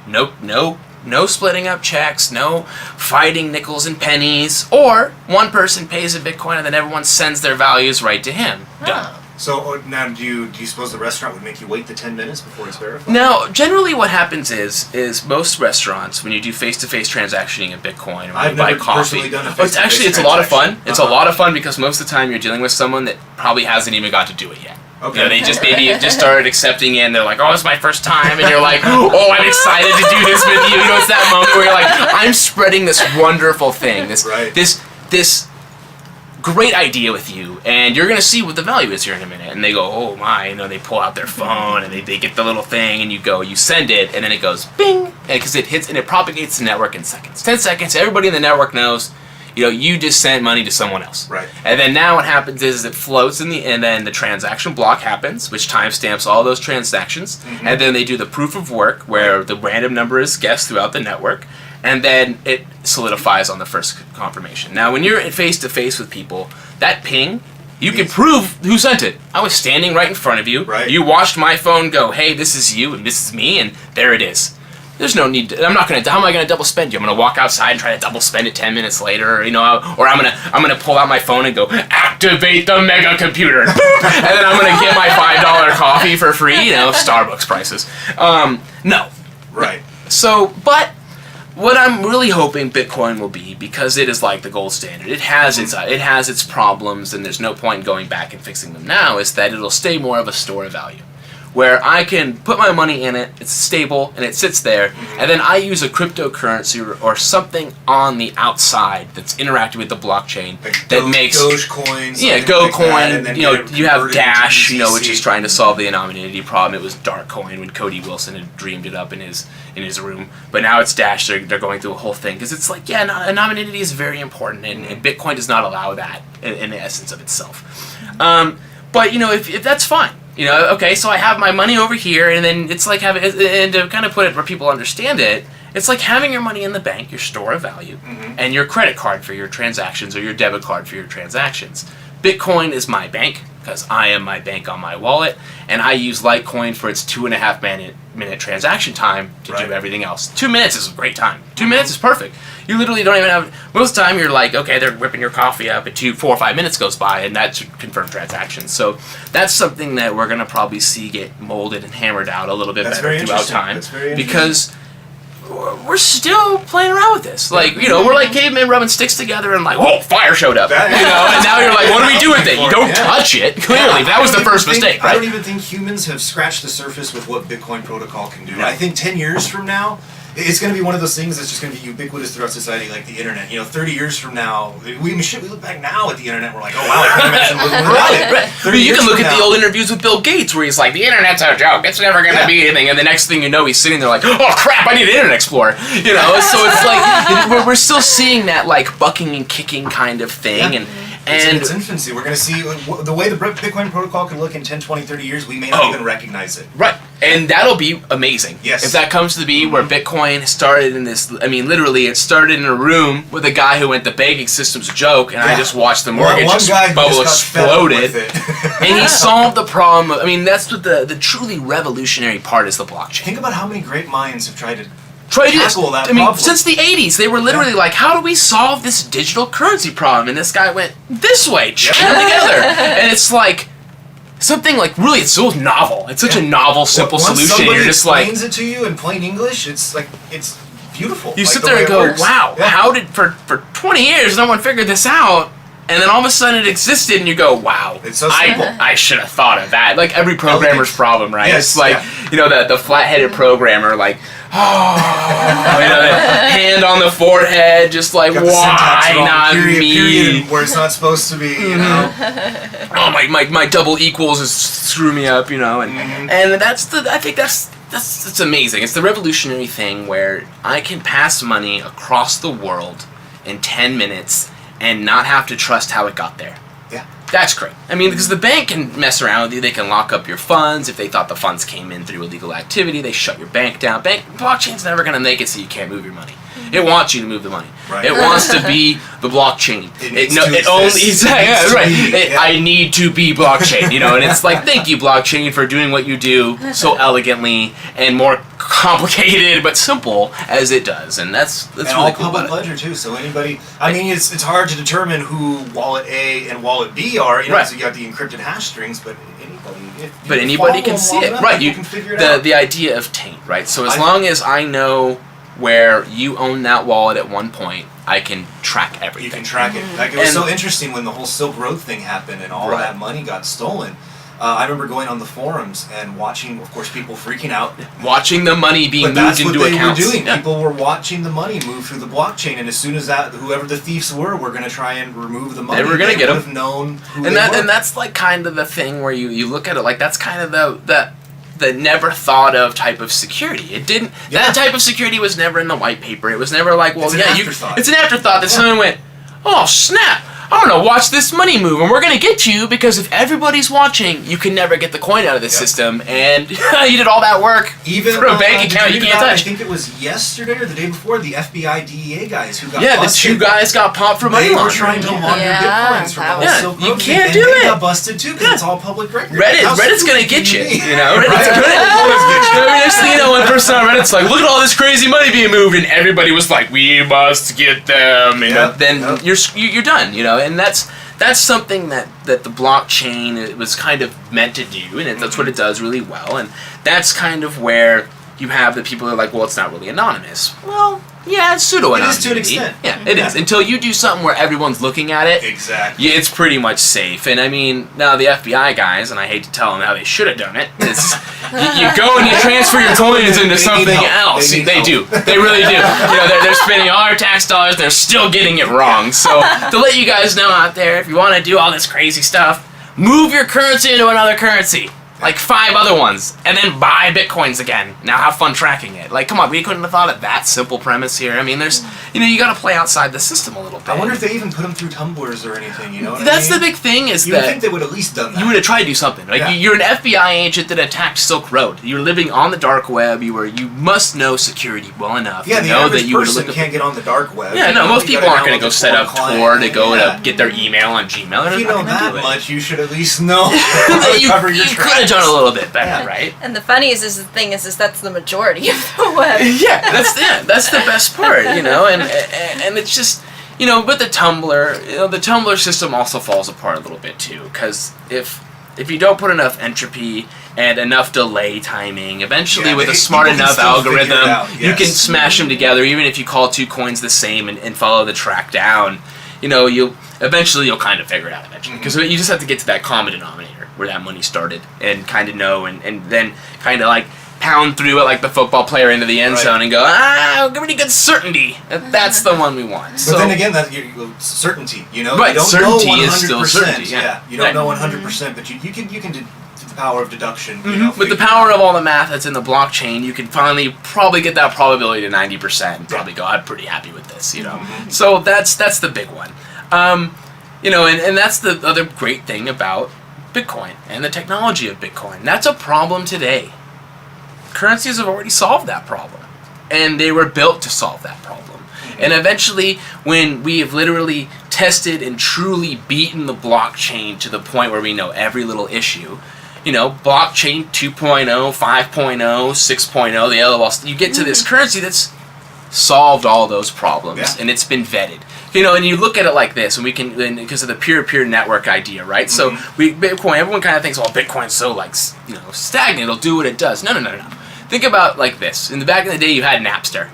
No splitting up checks, no fighting nickels and pennies, or one person pays a Bitcoin and then everyone sends their values right to him. Done. So now, do you suppose the restaurant would make you wait the 10 minutes before it's verified? Now, generally what happens is most restaurants, when you do face-to-face transactioning of Bitcoin, or when you buy coffee, it's a lot of fun. It's a lot of fun because most of the time you're dealing with someone that probably hasn't even got to do it yet. Okay. They just started accepting it, and they're like, oh, it's my first time, and you're like, oh, I'm excited to do this with you. It's that moment where you're like, I'm spreading this wonderful thing, this great idea with you, and you're gonna see what the value is here in a minute. And they go, oh my, they pull out their phone and they get the little thing, and you send it, and then it goes bing, because it hits and it propagates the network in seconds. 10 seconds, everybody in the network knows. You just sent money to someone else. Right. And then now what happens is it floats and then the transaction block happens, which timestamps all those transactions. Mm-hmm. And then they do the proof of work where the random number is guessed throughout the network. And then it solidifies on the first confirmation. Now, when you're face-to-face with people, that ping, you can prove who sent it. I was standing right in front of you. Right. You watched my phone go, hey, this is you and this is me, and there it is. There's no need to, how am I going to double spend you? I'm going to walk outside and try to double spend it 10 minutes later, or I'm going to pull out my phone and go, activate the mega computer. And then I'm going to get my $5 coffee for free, Starbucks prices. No. Right. So, but what I'm really hoping Bitcoin will be, because it is like the gold standard, it has its problems, and there's no point in going back and fixing them now, is that it'll stay more of a store of value, where I can put my money in it, it's stable, and it sits there, and then I use a cryptocurrency or something on the outside that's interacting with the blockchain that makes Dogecoin. Yeah, GoCoin. You have Dash, which is trying to solve the anonymity problem. It was Darkcoin when Cody Wilson had dreamed it up in his room, but now it's Dash. They're going through a whole thing because it's like, anonymity is very important, and Bitcoin does not allow that in the essence of itself. But if that's fine. Okay, so I have my money over here, and then it's like having, and to kind of put it where people understand it, it's like having your money in the bank, your store of value, and your credit card for your transactions or your debit card for your transactions. Bitcoin is my bank, because I am my bank on my wallet, and I use Litecoin for its 2.5 minute transaction time to do everything else. 2 minutes is a great time. 2 minutes is perfect. You literally don't even have, most of the time you're like, okay, they're whipping your coffee up, and 4 or 5 minutes goes by, and that's confirmed transactions. So that's something that we're going to probably see get molded and hammered out a little bit better throughout time. That's very because we're still playing around with this. Like, we're like cavemen rubbing sticks together and like, whoa, fire showed up. And now you're like, what do we do with it? You don't touch it. Clearly, that was the first mistake, right? I don't even think humans have scratched the surface with what Bitcoin protocol can do. No. I think 10 years from now, it's going to be one of those things that's just going to be ubiquitous throughout society, like the internet. 30 years from now, we look back now at the internet, we're like, oh wow, I can't imagine living without it. Right. You can look at the old interviews with Bill Gates, where he's like, the internet's a joke, it's never going to be anything, and the next thing you know, he's sitting there like, oh crap, I need an Internet Explorer. So it's like, we're still seeing that like bucking and kicking kind of thing, It's in its infancy. We're going to see the way the Bitcoin protocol could look in 10, 20, 30 years. We may not even recognize it. Right. And that'll be amazing. Yes. If that comes to be where Bitcoin started in this, I mean, literally, it started in a room with a guy who went, the banking system's a joke, and I just watched the mortgage bubble exploded. And he solved the problem. I mean, that's what the truly revolutionary part is, the blockchain. Think about how many great minds have tried to tackle that problem. problem. Since the 80s, they were literally like, how do we solve this digital currency problem? And this guy went, this way, chain them together. And it's like, something like, really, it's so novel. It's such a novel, simple solution. You're just like, explains it to you in plain English, it's like, it's beautiful. You sit there and go, wow, how did, for 20 years, no one figured this out? And then all of a sudden it existed, and you go, wow, it's so simple. I should have thought of that. Like every programmer's problem, right? Yes, it's like, you know, the flat-headed programmer, like, oh, you know, hand on the forehead, just like, why not me? Period where it's not supposed to be, you know. Oh, my double equals is screw me up, you know, and I think that's amazing. It's the revolutionary thing where I can pass money across the world in 10 minutes and not have to trust how it got there. Yeah. That's great. I mean, because the bank can mess around with you. They can lock up your funds. If they thought the funds came in through illegal activity, they shut your bank down. Blockchain's never going to make it so you can't move your money. It wants you to move the money. Right. It wants to be the blockchain. I need to be blockchain, you know, and it's like, thank you, blockchain, for doing what you do so elegantly and more complicated but simple as it does, and that's and really all cool public about it. ledger too. So anybody, I mean, it's hard to determine who wallet A and wallet B are. You know, so you got the encrypted hash strings, but anybody can see it, right? You can figure it out. The idea of taint, right? So as long as I know where you own that wallet at one point, I can track everything. You can track it. Like, it was so interesting when the whole Silk Road thing happened and all that money got stolen. I remember going on the forums and watching, of course, people freaking out. Watching the money being moved into accounts. Were doing. Yeah. People were watching the money move through the blockchain, and as soon as whoever the thieves were going to try and remove the money. They were going to get them. Would have known who and they were. And that's like kind of the thing where you look at it like that's kind of the never thought of type of security. It didn't. Yeah. That type of security was never in the white paper. It was never like, well, it's an afterthought that someone went, oh snap, I'm gonna watch this money move, and we're gonna get you because if everybody's watching, you can never get the coin out of the system, and you did all that work for a bank account you can't touch. I think it was yesterday or the day before, the FBI DEA guys who got the busted. 2 guys got popped for money laundering. They were trying to launder Bitcoins from the whole Silk Road. You can't do They it. got busted too because it's all public record. Reddit's gonna get you. You know, Reddit's gonna. Next thing you know, one person on Reddit's like, look at all this crazy money being moved, and everybody was like, we must get them. You know, then you're done. You know, and that's something that the blockchain was kind of meant to do, and that's what it does really well. And that's kind of where you have the people who are like, well, it's not really anonymous. Well, yeah, it's pseudo-anonymous. It is to an extent. Yeah, it is. Until you do something where everyone's looking at it. Exactly. Yeah, it's pretty much safe. And I mean, now the FBI guys, and I hate to tell them how they should have done it, you go and you transfer your coins into something else. They do. They really do. You know, they're spending all our tax dollars, they're still getting it wrong. So to let you guys know out there, if you want to do all this crazy stuff, move your currency into another currency. Like 5 other ones, and then buy Bitcoins again. Now have fun tracking it. Like, come on, we couldn't have thought of that simple premise here. I mean, there's, you gotta play outside the system a little bit. I wonder if they even put them through tumblers or anything, you know what That's I mean? the big thing is you that... would think they would at least done that. You would have tried to do something. Like, you're an FBI agent that attacked Silk Road. You're living on the dark web. You must know security well enough to know that you would person can't get on the dark web. Yeah, no, most people aren't going to go set up Tor to go to get their email on Gmail. If you know that much, you should at least know you could have done a little bit better. Right? And the funny is that's the majority of the web. That's the best part, you know, and it's just, you know, but the Tumblr system also falls apart a little bit too, because if you don't put enough entropy and enough delay timing, eventually with a smart enough algorithm, you can smash them together, even if you call 2 coins the same and follow the track down. You know, you'll kind of figure it out eventually, because you just have to get to that common denominator where that money started and kind of know and then kind of like pound through it like the football player into the end zone and go, pretty good certainty. That's the one we want. But then again, that's certainty, you know? Right, you don't certainty know 100%. is still certainty. Yeah. You don't know 100%, but you can do the power of deduction. You know, with the power of all the math that's in the blockchain, you can finally probably get that probability to 90% and probably go, I'm pretty happy with this, you know? So that's the big one. And that's the other great thing about Bitcoin and the technology of Bitcoin. That's a problem today. Currencies have already solved that problem, and they were built to solve that problem. And eventually, when we have literally tested and truly beaten the blockchain to the point where we know every little issue, blockchain 2.0, 5.0, 6.0, the LOL, you get to this currency that's solved all those problems, and it's been vetted. And you look at it like this, and we can, because of the peer-to-peer network idea, right? So Bitcoin, everyone kind of thinks, Bitcoin's so stagnant, it'll do what it does. No. Think about like this. In the back of the day, you had Napster.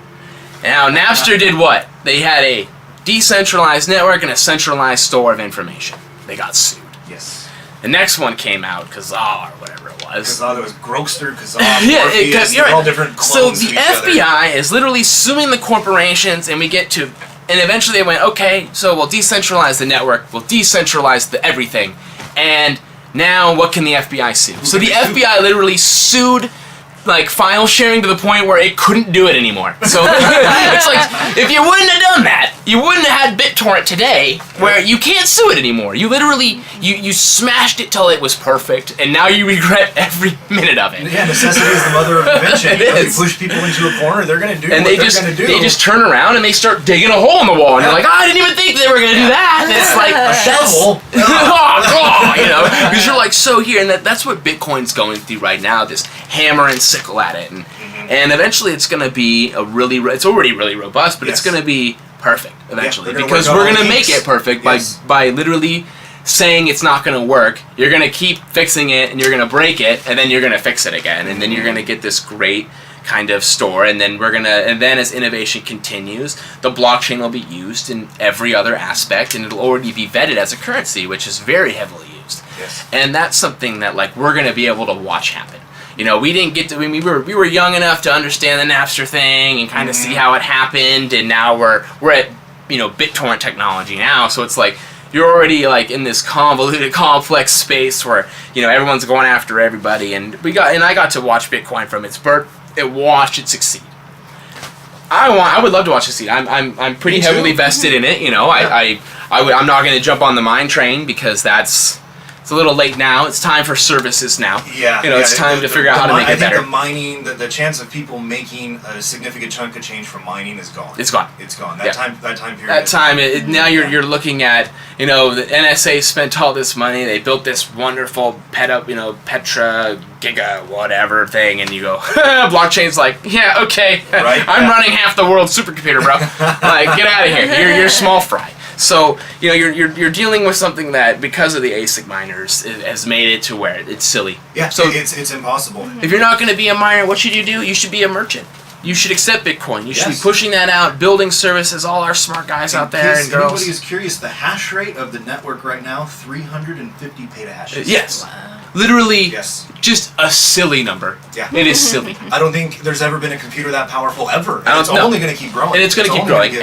And now Napster did what? They had a decentralized network and a centralized store of information. They got sued. Yes. The next one came out, Kazaa or whatever it was. Kazaa, there was Grokster, Kazaa, Morpheus, they're all different clones of each other. So the FBI is literally suing the corporations, and we get to... And eventually they went, okay, so we'll decentralize the network, we'll decentralize everything, and now what can the FBI sue? So the FBI literally sued file sharing to the point where it couldn't do it anymore. So it's like, if you wouldn't have done that, you wouldn't have had BitTorrent today, where you can't sue it anymore. You literally, you smashed it till it was perfect, and now you regret every minute of it. Yeah, necessity is the mother of invention. You push people into a corner, they're going to do what they're going to do. They just turn around and they start digging a hole in the wall, and you're like, I didn't even think they were going to do that. And it's like, a shovel. Because you're like, so here, and that's what Bitcoin's going through right now, this hammer and sickle at it, and eventually it's going to be it's already really robust, but it's going to be perfect eventually, because we're going to make it perfect by literally saying it's not going to work. You're going to keep fixing it, and you're going to break it, and then you're going to fix it again, and then you're going to get this great kind of store, and then as innovation continues, the blockchain will be used in every other aspect, and it'll already be vetted as a currency, which is very heavily used. And that's something that we're going to be able to watch happen. We didn't get to. We were young enough to understand the Napster thing and kind of see how it happened, and now we're at BitTorrent technology now. So it's like you're already in this convoluted, complex space where everyone's going after everybody, and I got to watch Bitcoin from its birth. Watched it succeed. I would love to watch it succeed. I'm pretty heavily vested in it. I'm not going to jump on the mine train because it's a little late now. It's time for services now. It's time to figure out how to make it better. I think the mining, the chance of people making a significant chunk of change from mining is gone. It's gone. It's gone. That time period. That time. Now you're looking at the NSA spent all this money. They built this wonderful Petra Giga whatever thing, and you go blockchain's like, yeah, okay, I'm running half the world's supercomputer, bro. Get out of here. You're small fry. So you're dealing with something that, because of the ASIC miners, has made it to where it's silly. Yeah. So it's impossible. If you're not going to be a miner, what should you do? You should be a merchant. You should accept Bitcoin. You should be pushing that out, building services. All our smart guys out there and girls. Anybody is curious, the hash rate of the network right now, 350 petahashes. Yes. Wow. Literally, just a silly number. Yeah. It is silly. I don't think there's ever been a computer that powerful ever. It's only going to keep growing. And it's going to keep growing.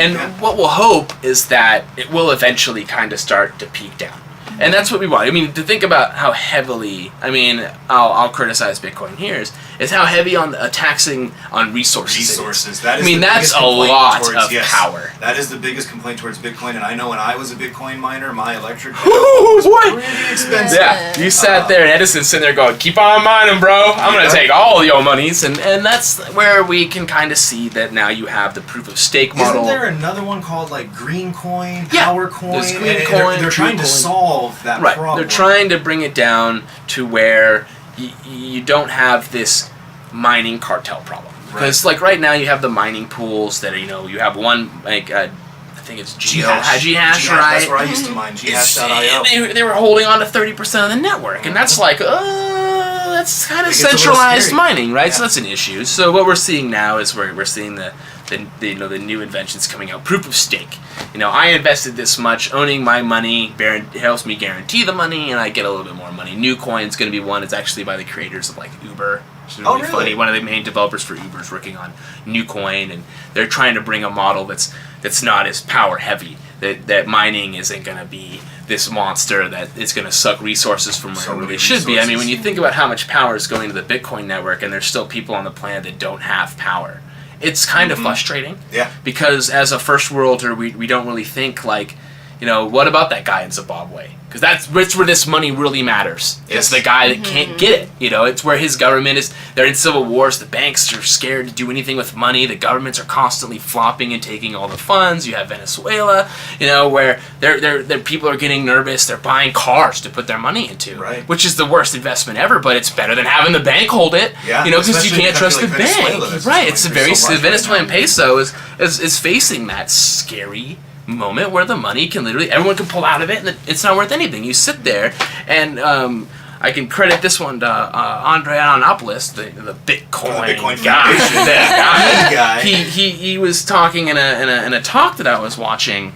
What we'll hope is that it will eventually kind of start to peak down. And that's what we want. I mean, to think about how heavily, I'll criticize Bitcoin here, is how heavy on taxing on resources. That is that's a lot of power. That is the biggest complaint towards Bitcoin. And I know when I was a Bitcoin miner, my electric bill was pretty expensive. Yeah, you sat there and Edison's sitting there going, keep on mining, bro. I'm going to take all your monies. And that's where we can kind of see that now you have the proof of stake model. Isn't there another one called Green Coin, Power Coin? There's Green Coin. They're trying to solve that problem. They're trying to bring it down to where you don't have this mining cartel problem. Because right now you have the mining pools that you have one I think it's Ghash, right? That's where I used to mine, Ghash.io. They were holding on to 30% of the network, and that's that's kind of centralized mining, right? So that's an issue. So what we're seeing now is we're seeing the new inventions coming out. Proof of stake. I invested this much. Owning my money helps me guarantee the money, and I get a little bit more money. New Coin's going to be one. It's actually by the creators of Uber. Which is really funny. One of the main developers for Uber is working on New Coin, and they're trying to bring a model that's not as power heavy. That mining isn't going to be this monster that it's going to suck resources from where it really should be. I mean, when you think about how much power is going to the Bitcoin network, and there's still people on the planet that don't have power, it's kind of frustrating. Yeah. Because as a first worlder, we don't really think what about that guy in Zimbabwe? Because that's where this money really matters. It's the guy that can't get it. It's where his government is. They're in civil wars. The banks are scared to do anything with money. The governments are constantly flopping and taking all the funds. You have Venezuela, where their people are getting nervous. They're buying cars to put their money into, which is the worst investment ever. But it's better than having the bank hold it. Because you can't trust the bank. Right. It's the Venezuelan peso is facing that scary moment where the money can everyone can pull out of it and it's not worth anything. You sit there and I can credit this one to Andreas Antonopoulos, the Bitcoin guy. He was talking in a talk that I was watching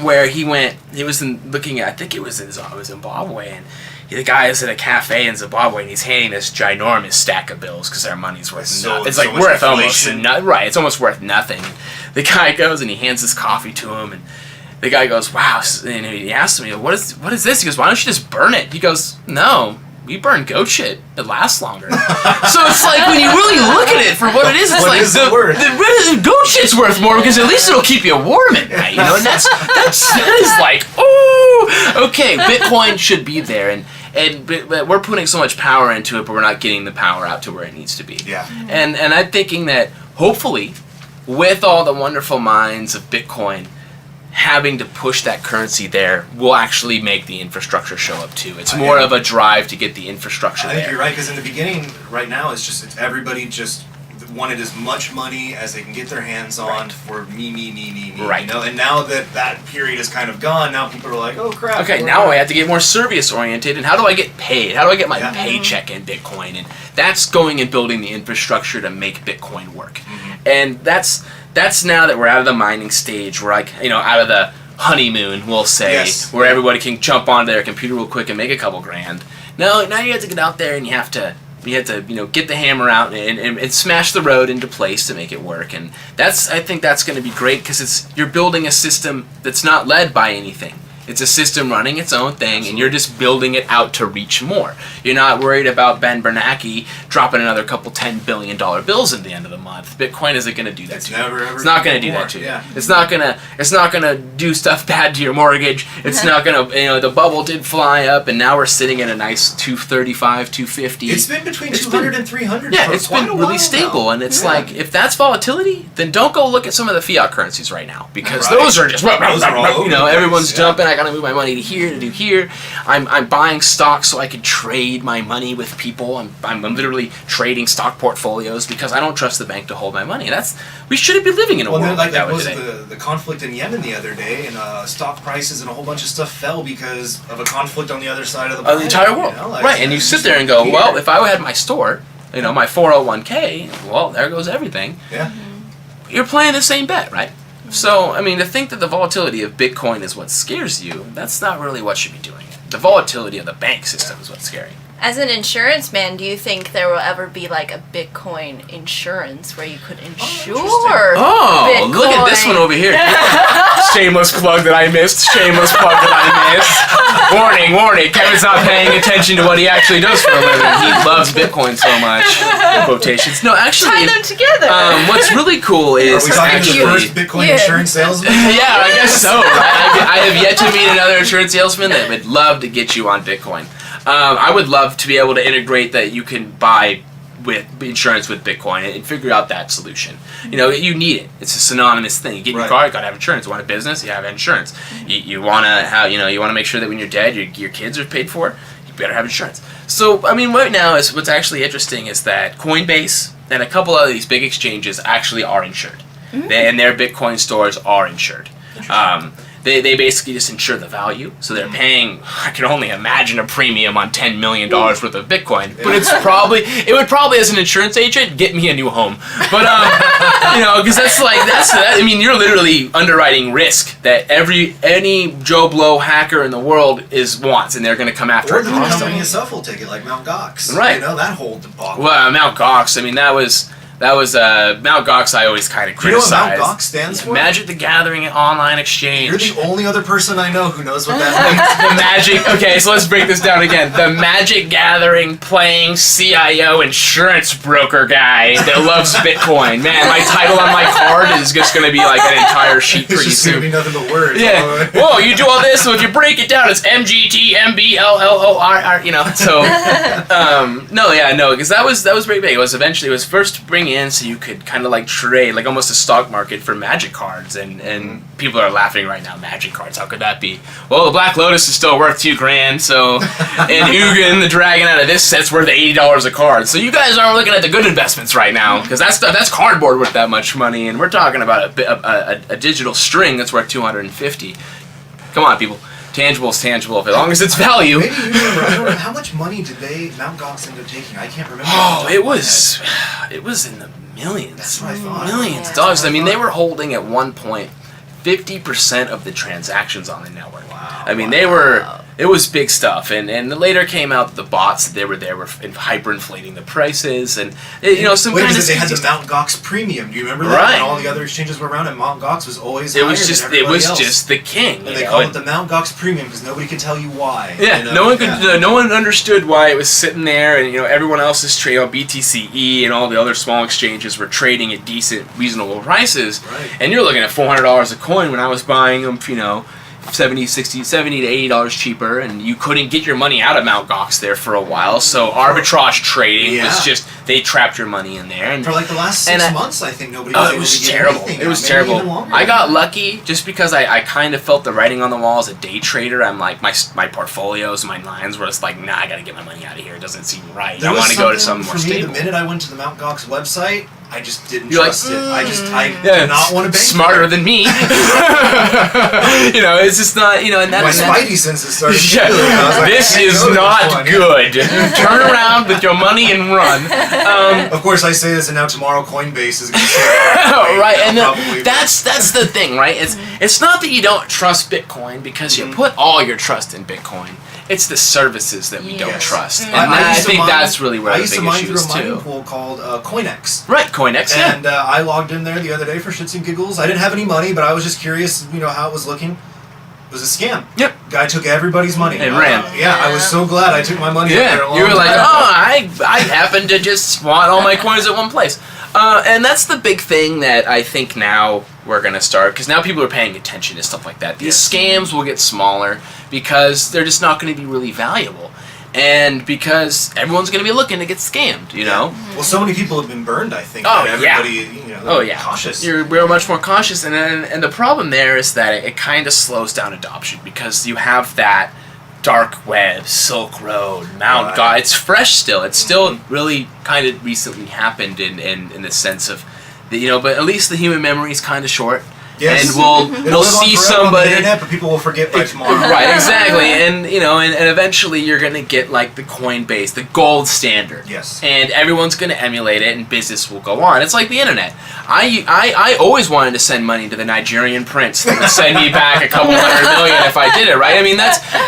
where he was looking at, I think it was in Zimbabwe, and the guy is at a cafe in Zimbabwe and he's handing this ginormous stack of bills because their money's worth nothing. It's like worth almost nothing. Right, it's almost worth nothing. The guy goes and he hands his coffee to him, and the guy goes, "Wow!" And he asks me, "What is this?" He goes, "Why don't you just burn it?" He goes, "No, we burn goat shit. It lasts longer." So it's like when you really look at it for what it is, it's like the goat shit's worth more because at least it'll keep you warm at night, and that is like, oh, okay. Bitcoin should be there, and we're putting so much power into it, but we're not getting the power out to where it needs to be. Yeah. And I'm thinking that hopefully, with all the wonderful minds of Bitcoin, having to push that currency there will actually make the infrastructure show up too. It's more of a drive to get the infrastructure there. I think you're right, because in the beginning, right now, it's everybody just wanted as much money as they can get their hands on for me. Right. And now that period is kind of gone, now people are like, oh crap. Okay, now I have to get more service oriented, and how do I get paid? How do I get my paycheck in Bitcoin? And that's going and building the infrastructure to make Bitcoin work. Mm-hmm. And that's now that we're out of the mining stage, we're out of the honeymoon, we'll say, where everybody can jump onto their computer real quick and make a couple grand. Now you have to get out there and you have to get the hammer out and smash the road into place to make it work. And I think that's going to be great because you're building a system that's not led by anything. It's a system running its own thing, and you're just building it out to reach more. You're not worried about Ben Bernanke dropping another couple $10 billion bills at the end of the month. Bitcoin isn't going to do that to you. It's not going to do that to you. Yeah. It's not going to do stuff bad to your mortgage. It's not going to, the bubble did fly up, and now we're sitting at a nice 235, 250. It's been between 200 and 300 Yeah, for it's quite been a really while stable, now. and it's like, if that's volatility, then don't go look at some of the fiat currencies right now, because those are just, everyone's jumping. I gotta move my money to here to do here. I'm buying stocks so I can trade my money with people. I'm literally trading stock portfolios because I don't trust the bank to hold my money. We shouldn't be living in a world like that today. The conflict in Yemen the other day, and stock prices and a whole bunch of stuff fell because of a conflict on the other side of the planet. The entire world, right? And you sit there and go, well, if I had my store, my 401k, well, there goes everything. Yeah. You're playing the same bet, right? So, to think that the volatility of Bitcoin is what scares you, that's not really what should be doing it. The volatility of the bank system is what's scary. As an insurance man, do you think there will ever be like a Bitcoin insurance where you could insure Bitcoin? Look at this one over here. Shameless plug that I missed. Warning. Kevin's not paying attention to what he actually does for a living. He loves Bitcoin so much. Quotations. No, actually. Tie them together. What's really cool is... Are we talking to the first Bitcoin insurance salesman? Yeah, I guess so. I have yet to meet another insurance salesman that would love to get you on Bitcoin. I would love to be able to integrate that you can buy with insurance with Bitcoin and figure out that solution. You need it. It's a synonymous thing. You get in your car, you gotta have insurance. You want a business, you have insurance. You wanna have, you wanna make sure that when you're dead, your kids are paid for. You better have insurance. So, right now is what's actually interesting is that Coinbase and a couple of these big exchanges actually are insured, and their Bitcoin stores are insured. They basically just insure the value, so they're paying, I can only imagine, a premium on $10 million worth of Bitcoin, but it would probably, as an insurance agent, get me a new home. But, because you're literally underwriting risk that any Joe Blow hacker in the world wants, and they're going to come after it. Or the company itself will take it, like Mt. Gox. Right. That whole debacle. Well, Mt. Gox, that was... That was Mt. Gox. I always kind of criticized. You know what Mt. Gox stands for? Magic the Gathering Online Exchange. You're the only other person I know who knows what that means. The Magic. Okay, so let's break this down again. The Magic Gathering playing CIO insurance broker guy that loves Bitcoin. Man, my title on my card is just going to be like an entire sheet pretty It's just going to soon. be nothing but words. Yeah. Whoa, you do all this, so if you break it down, it's MGTMBLLOR. You know. So, no, because that was pretty big. It was first to bring in so you could kind of like trade, like almost a stock market for Magic cards, and people are laughing right now. Magic cards, how could that be? Well, the Black Lotus is still worth $2,000, so and Ugin, the dragon out of this set's worth $80 a card. So you guys aren't looking at the good investments right now, because that's cardboard worth that much money, and we're talking about a digital string that's worth $250. Come on, people. Tangible is tangible, as long as it's value. Maybe you remember. I don't know. How much money did Mt. Gox end up taking? I can't remember. Oh, it was in the millions. That's what I thought. Millions of dollars. I mean, they were holding at one point 50% of the transactions on the network. Wow. I mean, it was big stuff, and later came out the bots that were hyperinflating the prices, and some Wait, kind of they had the Mt. Gox premium. Do you remember that? Right. When all the other exchanges were around, and Mt. Gox was always it higher was than just everybody else. the king. And they called it the Mt. Gox premium because nobody could tell you why. Yeah, no one understood why it was sitting there, and everyone else is trading BTCE and all the other small exchanges were trading at decent, reasonable prices, Right. and you're looking at $400 a coin when I was buying them, $70 to $80 cheaper, and you couldn't get your money out of Mt. Gox there for a while, so arbitrage trading was just, they trapped your money in there. And for like the last 6 months, I think nobody was able to get terrible. anything. It was Maybe terrible. even longer. I got lucky just because I kind of felt the writing on the wall as a day trader. I'm like, my portfolios, my lines were just like, nah, I gotta get my money out of here. It doesn't seem right. I want to go to something more stable. The minute I went to the Mt. Gox website, I just didn't You're trust it. I did not want to bank. Smarter than me. It's just not, and My that's spidey senses started tingling. I was like, this I can't is go to not this one. good. Turn around with your money and run. Of course, I say this, and now tomorrow Coinbase is going to say Right, and probably. that's the thing, right? It's not that you don't trust Bitcoin because you put all your trust in Bitcoin. It's the services that we don't trust, and I think that's really where the big issue is I used to mine through a too. mining pool called Coinex. Right, Coinex, And I logged in there the other day for shits and giggles. I didn't have any money, but I was just curious, how it was looking. It was a scam. Yep. Guy took everybody's money. And ran. Yeah, I was so glad I took my money out there a long you were like, time ago. I happened to just want all my coins at one place. And that's the big thing that I think now we're going to start, because now people are paying attention to stuff like that. These scams will get smaller because they're just not going to be really valuable. And because everyone's going to be looking to get scammed, Well, so many people have been burned, I think. Oh, that everybody, yeah. cautious. We're much more cautious, and the problem there is that it kind of slows down adoption because you have that dark web, Silk Road, Mount God. It's fresh still. It's still really kind of recently happened in the sense of, but at least the human memory is kind of short. Yes. And we'll see somebody. On the internet, but people will forget by tomorrow. Right, exactly, and and eventually you're gonna get like the Coinbase, the gold standard. Yes. And everyone's gonna emulate it, and business will go on. It's like the internet. I always wanted to send money to the Nigerian prince that would send me back a couple $100 million if I did it, right? I mean,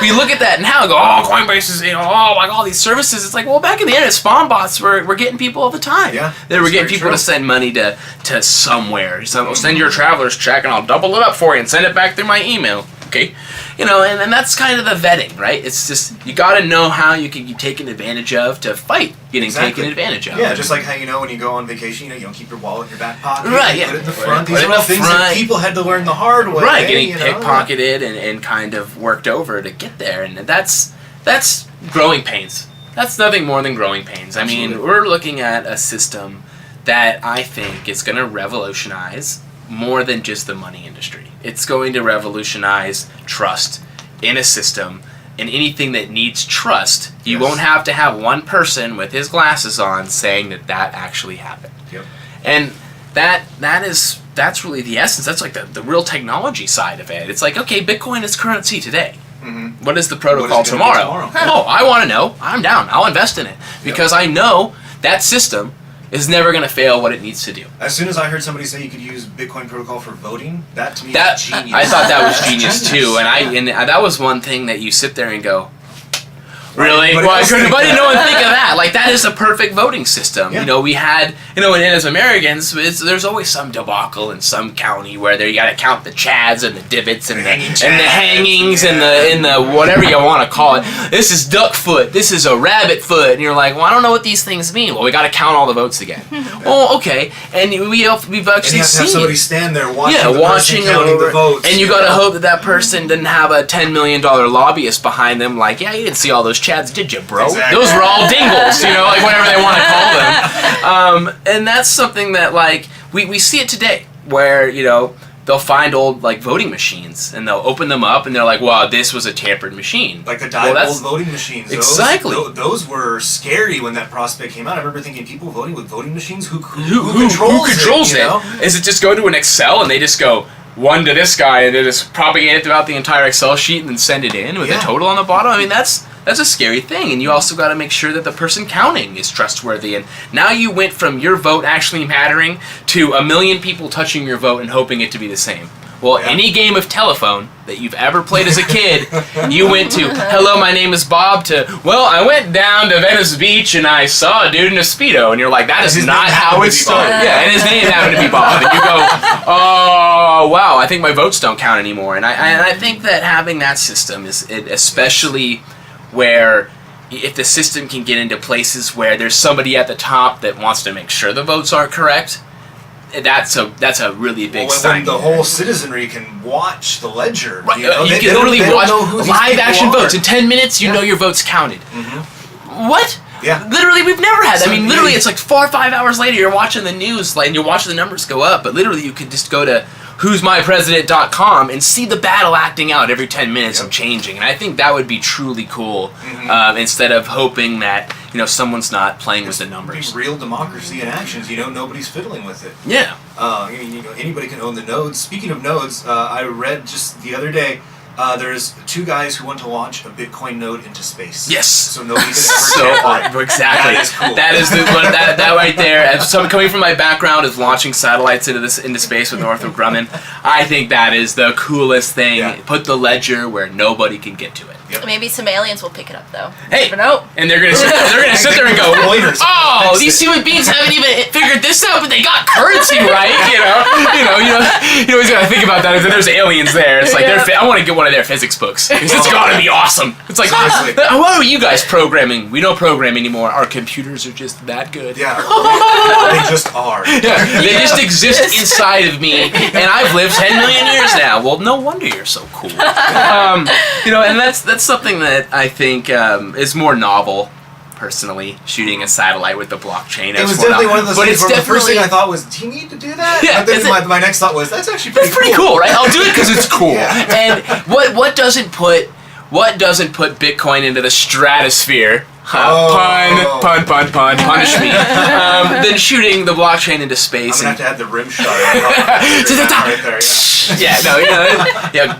we look at that now and go, Coinbase is, like all these services. It's like, well, back in the internet, spawn bots were getting people all the time. Yeah. They were getting people to send money to somewhere. So send your traveler's check and I'll double it up for you and send it back through my email. Okay, and that's kind of the vetting, right? It's just you got to know how you can be taken advantage of to fight getting taken advantage of. Yeah, just like how when you go on vacation, you don't keep your wallet in your back pocket. Right. You Yeah. put it in the front. Put These it are in all the things that front. people had to learn the hard way. Right, getting pickpocketed and kind of worked over to get there, and that's growing pains. That's nothing more than growing pains. Absolutely. I mean, we're looking at a system that I think is going to revolutionize more than just the money industry. It's going to revolutionize trust in a system, and anything that needs trust, you won't have to have one person with his glasses on saying that actually happened. Yep. And that's really the essence. That's like the real technology side of it. It's like, okay, Bitcoin is currency today. Mm-hmm. What is the protocol tomorrow? Oh, I want to know. I'm down. I'll invest in it because I know that system is never going to fail what it needs to do. As soon as I heard somebody say you could use Bitcoin protocol for voting, that to me That was genius. I thought that was genius too, and that was one thing that you sit there and go, Really? But Why didn't no one think of that? Like, that is a perfect voting system. Yeah. You know, we had, and as Americans, there's always some debacle in some county where you got to count the chads and the divots and the hangings and the whatever you want to call it. This is duck foot. This is a rabbit foot. And you're like, well, I don't know what these things mean. Well, we got to count all the votes again. Oh, okay. And we've actually and you have to have seen somebody stand there watching watching counting the votes. And you got to hope that person didn't have a $10 million lobbyist behind them. Like, yeah, you didn't see all those chads, did you, bro? Exactly. Those were all dingles, like whatever they want to call them. And that's something that, like, we see it today, where, they'll find old, like, voting machines, and they'll open them up, and they're like, wow, this was a tampered machine. Like the die-old voting machines. Exactly. Those were scary when that prospect came out. I remember thinking, people voting with voting machines? Who controls it? Is it just go to an Excel, and they just go, 1 to this guy, and they just propagate it throughout the entire Excel sheet and then send it in with a total on the bottom? I mean, that's a scary thing, and you also got to make sure that the person counting is trustworthy. And now you went from your vote actually mattering to 1 million people touching your vote and hoping it to be the same. Well, any game of telephone that you've ever played as a kid, you went to, hello, my name is Bob, to, well, I went down to Venice Beach and I saw a dude in a Speedo. And you're like, that is not how it started. Yeah, and his name happened to be Bob. And you go, oh, wow, I think my votes don't count anymore. And I think that having that system is especially where if the system can get into places where there's somebody at the top that wants to make sure the votes are correct, that's a really big sign. When the whole citizenry can watch the ledger. Right. You can literally watch live action votes. In 10 minutes, you know your vote's counted. Mm-hmm. What? Yeah. Literally, we've never had that. I mean, literally, it's like 4 or 5 hours later, you're watching the news, and you're watching the numbers go up, but literally, you could just go to who'smypresident.com and see the battle acting out every 10 minutes of changing. And I think that would be truly cool, instead of hoping that, someone's not playing with the numbers. Real democracy in actions, nobody's fiddling with it. Yeah. Anybody can own the nodes. Speaking of nodes, I read just the other day, there's 2 guys who want to launch a Bitcoin node into space. Yes. So nobody can ever exactly. That is cool. That is that right there. As someone coming from my background is launching satellites into space with Northrop Grumman. I think that is the coolest thing. Yeah. Put the ledger where nobody can get to it. Yep. Maybe some aliens will pick it up, though. Hey, never know. And they're gonna sit there and go, oh, these human beings haven't even figured this out, but they got currency right. You always gotta think about that. If there's aliens there, it's like I want to get one of their physics books. It's gotta be awesome. It's like, what are you guys programming? We don't program anymore. Our computers are just that good. Yeah, they just are. Yeah, they just exist inside of me, and I've lived 10 million years now. Well, no wonder you're so cool. And that's something that I think is more novel, personally, shooting a satellite with the blockchain. It was definitely one of those things where the first thing I thought was, do you need to do that? Yeah, but then my next thought was, that's actually pretty cool, right? I'll do it because it's cool. And what doesn't put Bitcoin into the stratosphere? Pun, punish me. Then shooting the blockchain into space. I'm gonna have to add the rim shot right there.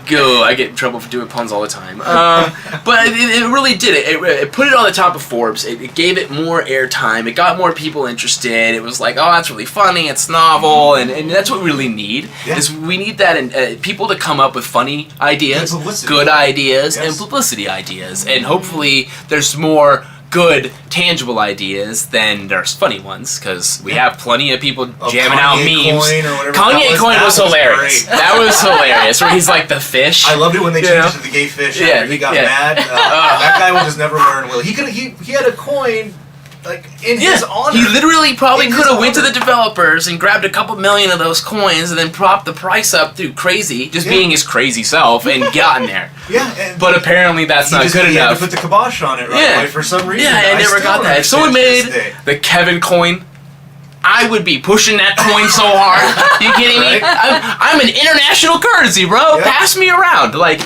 Go. I get in trouble for doing puns all the time. But it really did it. It put it on the top of Forbes. It gave it more airtime. It got more people interested. It was like, oh, that's really funny. It's novel, and that's what we really need. Yeah. Is we need that and people to come up with funny ideas, good ideas, and publicity ideas, and hopefully there's more good, tangible ideas than there's funny ones, because we have plenty of people jamming out memes. Kanye Coin was hilarious. That was hilarious, where he's like the fish. I loved it when they changed it to the gay fish. Yeah, he got mad. That guy will just never learn. Will he had a coin like in his honor. He literally probably could have went to the developers and grabbed a couple million of those coins and then propped the price up through crazy, just being his crazy self, and gotten there. But apparently that's not good enough. He had to put the kibosh on it, right? For some reason. Yeah, I never got that. If someone made the Kevin coin, I would be pushing that coin so hard. You kidding me? I'm an international currency, bro. Pass me around. Like,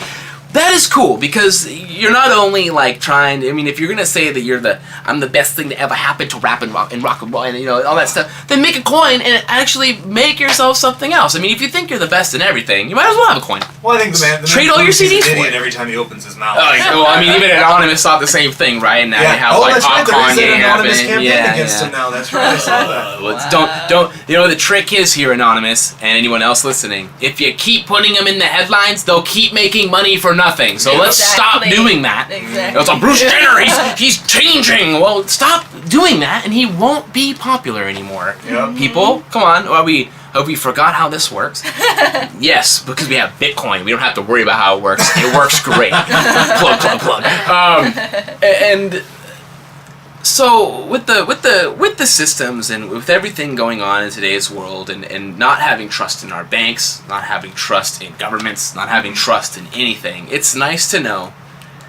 that is cool, because you're not only like trying to, I mean, if you're gonna say that I'm the best thing to ever happen to rap and rock and roll and all that stuff, then make a coin and actually make yourself something else. I mean, if you think you're the best in everything, you might as well have a coin. Well, I think the man trade all your CDs for it every time he opens his mouth. Well, I mean, even Anonymous thought the same thing, right? And now they have like Kanye happening. Against him now. That's right. I saw that. Don't. The trick is here, Anonymous, and anyone else listening. If you keep putting them in the headlines, they'll keep making money for nothing. So let's stop doing that. Exactly. It's like, Bruce Jenner, he's changing. Well, stop doing that, and he won't be popular anymore. Yep. People, come on. Well, we forgot how this works. Yes, because we have Bitcoin. We don't have to worry about how it works. It works great. plug. And so with the systems and with everything going on in today's world, and not having trust in our banks, not having trust in governments, not having trust in anything, it's nice to know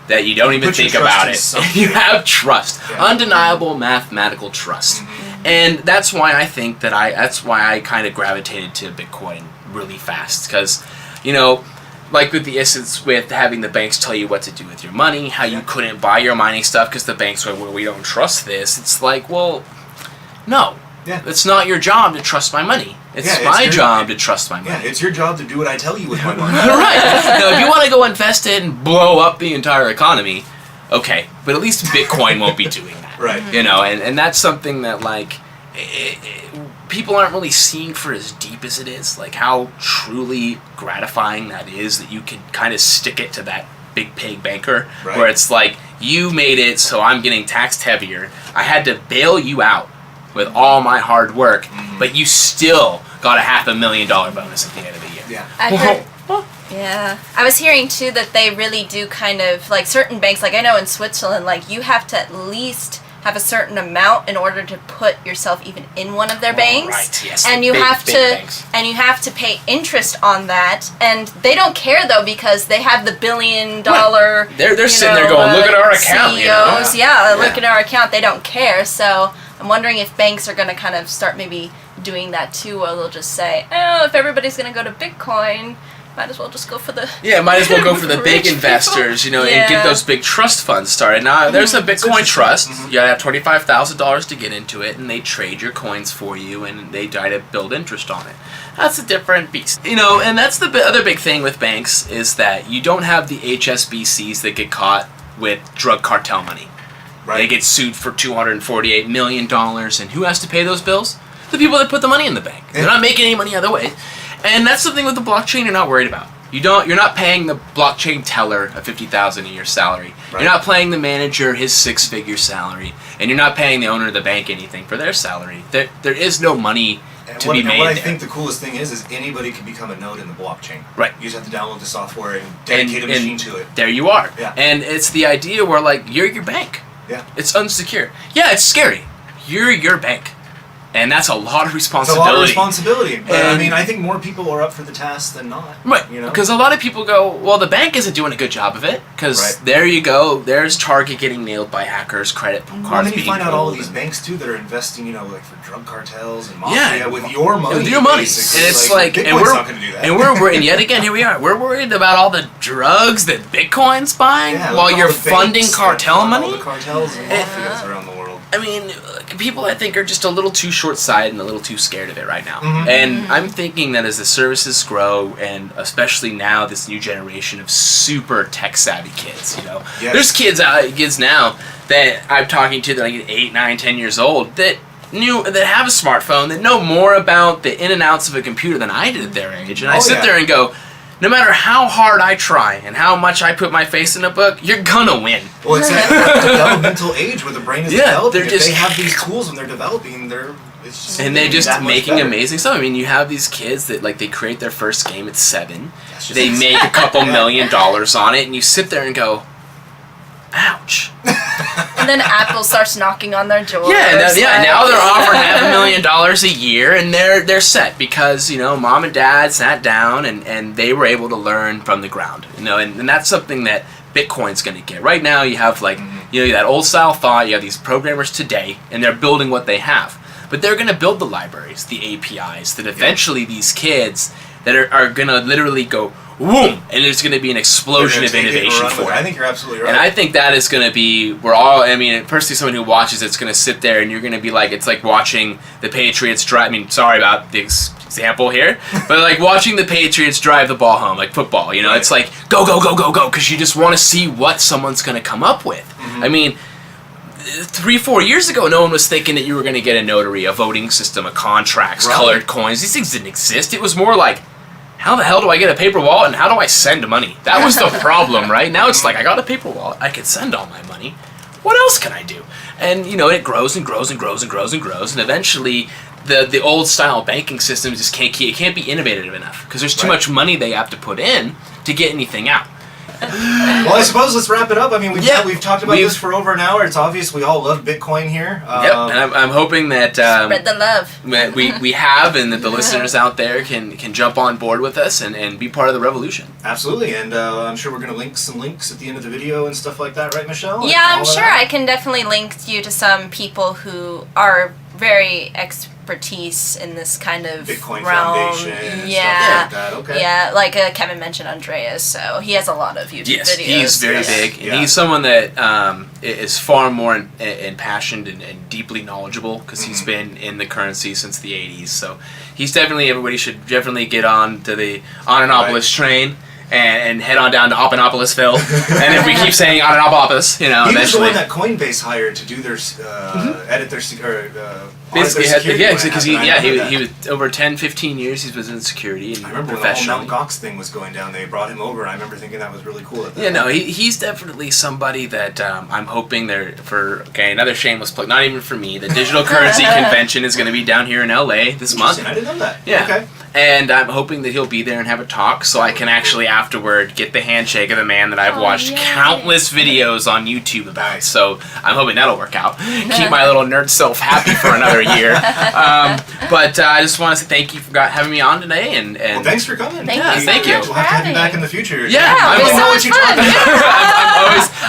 that you don't even think about it. You have trust, undeniable mathematical trust. And that's why I think that's why I kind of gravitated to Bitcoin really fast. Because, like with the instance with having the banks tell you what to do with your money, how you couldn't buy your mining stuff because the banks were, well, we don't trust this. It's like, well, no. Yeah. It's not your job to trust my money. It's my job to trust my money. Yeah, it's your job to do what I tell you with my money. Right. Now, if you want to go invest it and blow up the entire economy, okay. But at least Bitcoin won't be doing that. Right. And that's something that, like, people aren't really seeing for as deep as it is. Like, how truly gratifying that is, that you can kind of stick it to that big pig banker, right, where it's like, you made it, so I'm getting taxed heavier. I had to bail you out with all my hard work, but you still got a $500,000 bonus at the end of the year. Yeah. I heard, yeah. I was hearing too that they really do kind of, like certain banks, like I know in Switzerland, like you have to at least have a certain amount in order to put yourself even in one of their banks. Right, yes. And you have to pay interest on that. And they don't care though, because they have the $1 billion they're sitting there going, look at our account, CEOs, look at our account, they don't care. So I'm wondering if banks are going to kind of start maybe doing that too, or they'll just say, oh, if everybody's going to go to Bitcoin, might as well just go for the... Yeah, might as well go for the big investors, and get those big trust funds started. Now, there's a Bitcoin trust. You gotta have $25,000 to get into it, and they trade your coins for you, and they try to build interest on it. That's a different beast. And that's the other big thing with banks, is that you don't have the HSBCs that get caught with drug cartel money. Right. They get sued for $248 million, and who has to pay those bills? The people that put the money in the bank. Yeah. They're not making any money other way. And that's something with the blockchain you're not worried about. You're not paying the blockchain teller a $50,000 a year salary. Right. You're not paying the manager his 6-figure salary, and you're not paying the owner of the bank anything for their salary. There is no money to be made. What I there. think the coolest thing is anybody can become a node in the blockchain. Right. You just have to download the software and dedicate a machine to it. There you are. Yeah. And it's the idea where, like, you're your bank. Yeah. It's unsecure. Yeah, it's scary. You're your bank. And that's a lot of responsibility. It's a lot of responsibility. But I think more people are up for the task than not. Right. Because a lot of people go, well, the bank isn't doing a good job of it. Because there you go. There's Target getting nailed by hackers, credit cards being and then you find out all of these banks, too, that are investing, like for drug cartels and mafia with your money. With your money. Basically. And it's like, Bitcoin's not going to do that. And yet again, here we are. We're worried about all the drugs that Bitcoin's buying while you're funding cartel money. All the cartels and mafias around the world. I mean, people, I think, are just a little too short-sighted and a little too scared of it right now. Mm-hmm. And I'm thinking that as the services grow, and especially now this new generation of super tech-savvy kids, Yes. There's kids now that I'm talking to that are like 8, 9, 10 years old that have a smartphone, that know more about the in and outs of a computer than I did at their age. And I sit there and go, no matter how hard I try and how much I put my face in a book, you're gonna win. Well, it's that developmental age where the brain is developing. They have these tools when they're developing, they're just making amazing stuff. I mean, you have these kids that, like, they create their first game at 7. They make a couple $1 million on it, and you sit there and go, ouch. And then Apple starts knocking on their door. Now they're offering $500,000 a year, and they're set because mom and dad sat down and they were able to learn from the ground. And that's something that Bitcoin's going to get. Right now, you have that old style thought. You have these programmers today, and they're building what they have, but they're going to build the libraries, the APIs that eventually these kids that are going to literally go boom, and there's going to be an explosion of innovation for it. I think you're absolutely right. And I think that is going to be, personally, someone who watches it's going to sit there and you're going to be like, it's like watching the Patriots drive, sorry about the example here, but like watching the Patriots drive the ball home, like football, it's like, go, go, go, go, go, because you just want to see what someone's going to come up with. Mm-hmm. 3-4 years ago, no one was thinking that you were going to get a notary, a voting system, a contracts, colored coins. These things didn't exist. It was more like, how the hell do I get a paper wallet and how do I send money? That was the problem, right? Now it's like, I got a paper wallet, I could send all my money. What else can I do? And, it grows and grows and grows and grows and grows, and eventually the old style banking system just can't be innovative enough because there's too much money they have to put in to get anything out. Well, I suppose let's wrap it up. I mean, we've talked about this for over an hour. It's obvious we all love Bitcoin here. And I'm hoping that spread the love. we have, and that the listeners out there can jump on board with us and be part of the revolution. Absolutely, and I'm sure we're going to link some links at the end of the video and stuff like that, right, Michelle? Yeah, I'm sure I can definitely link you to some people who are very expertise in this kind of Bitcoin realm. Foundation and yeah. stuff like that. Okay. Yeah, like Kevin mentioned Andreas, so he has a lot of YouTube videos. He's very big, and he's someone that is far more impassioned and deeply knowledgeable because he's been in the currency since the 80s. So he's definitely, everybody should definitely get on to the Antonopoulos train. And head on down to Opanopoulos-ville. And if we keep saying Antonopoulos, he eventually. was the one that Coinbase hired to do their edit their Basically, because he was over 10, 15 years. He was in security and I remember when the whole Mt. Gox thing was going down. They brought him over. I remember thinking that was really cool. At that he's definitely somebody that I'm hoping another shameless plug. Not even for me. The Digital Currency Convention is going to be down here in LA this month. I didn't know that. Yeah. Okay. And I'm hoping that he'll be there and have a talk so I can actually afterward get the handshake of the man that I've watched countless videos on YouTube about. So I'm hoping that'll work out. Keep my little nerd self happy for another year. But I just want to say thank you for having me on today. And well, thanks for coming. Thank you. We'll have to have you back in the future. Yeah, it was so much fun.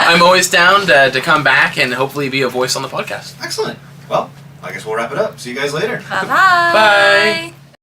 I'm always down to come back and hopefully be a voice on the podcast. Excellent. Well, I guess we'll wrap it up. See you guys later. Bye-bye. Bye.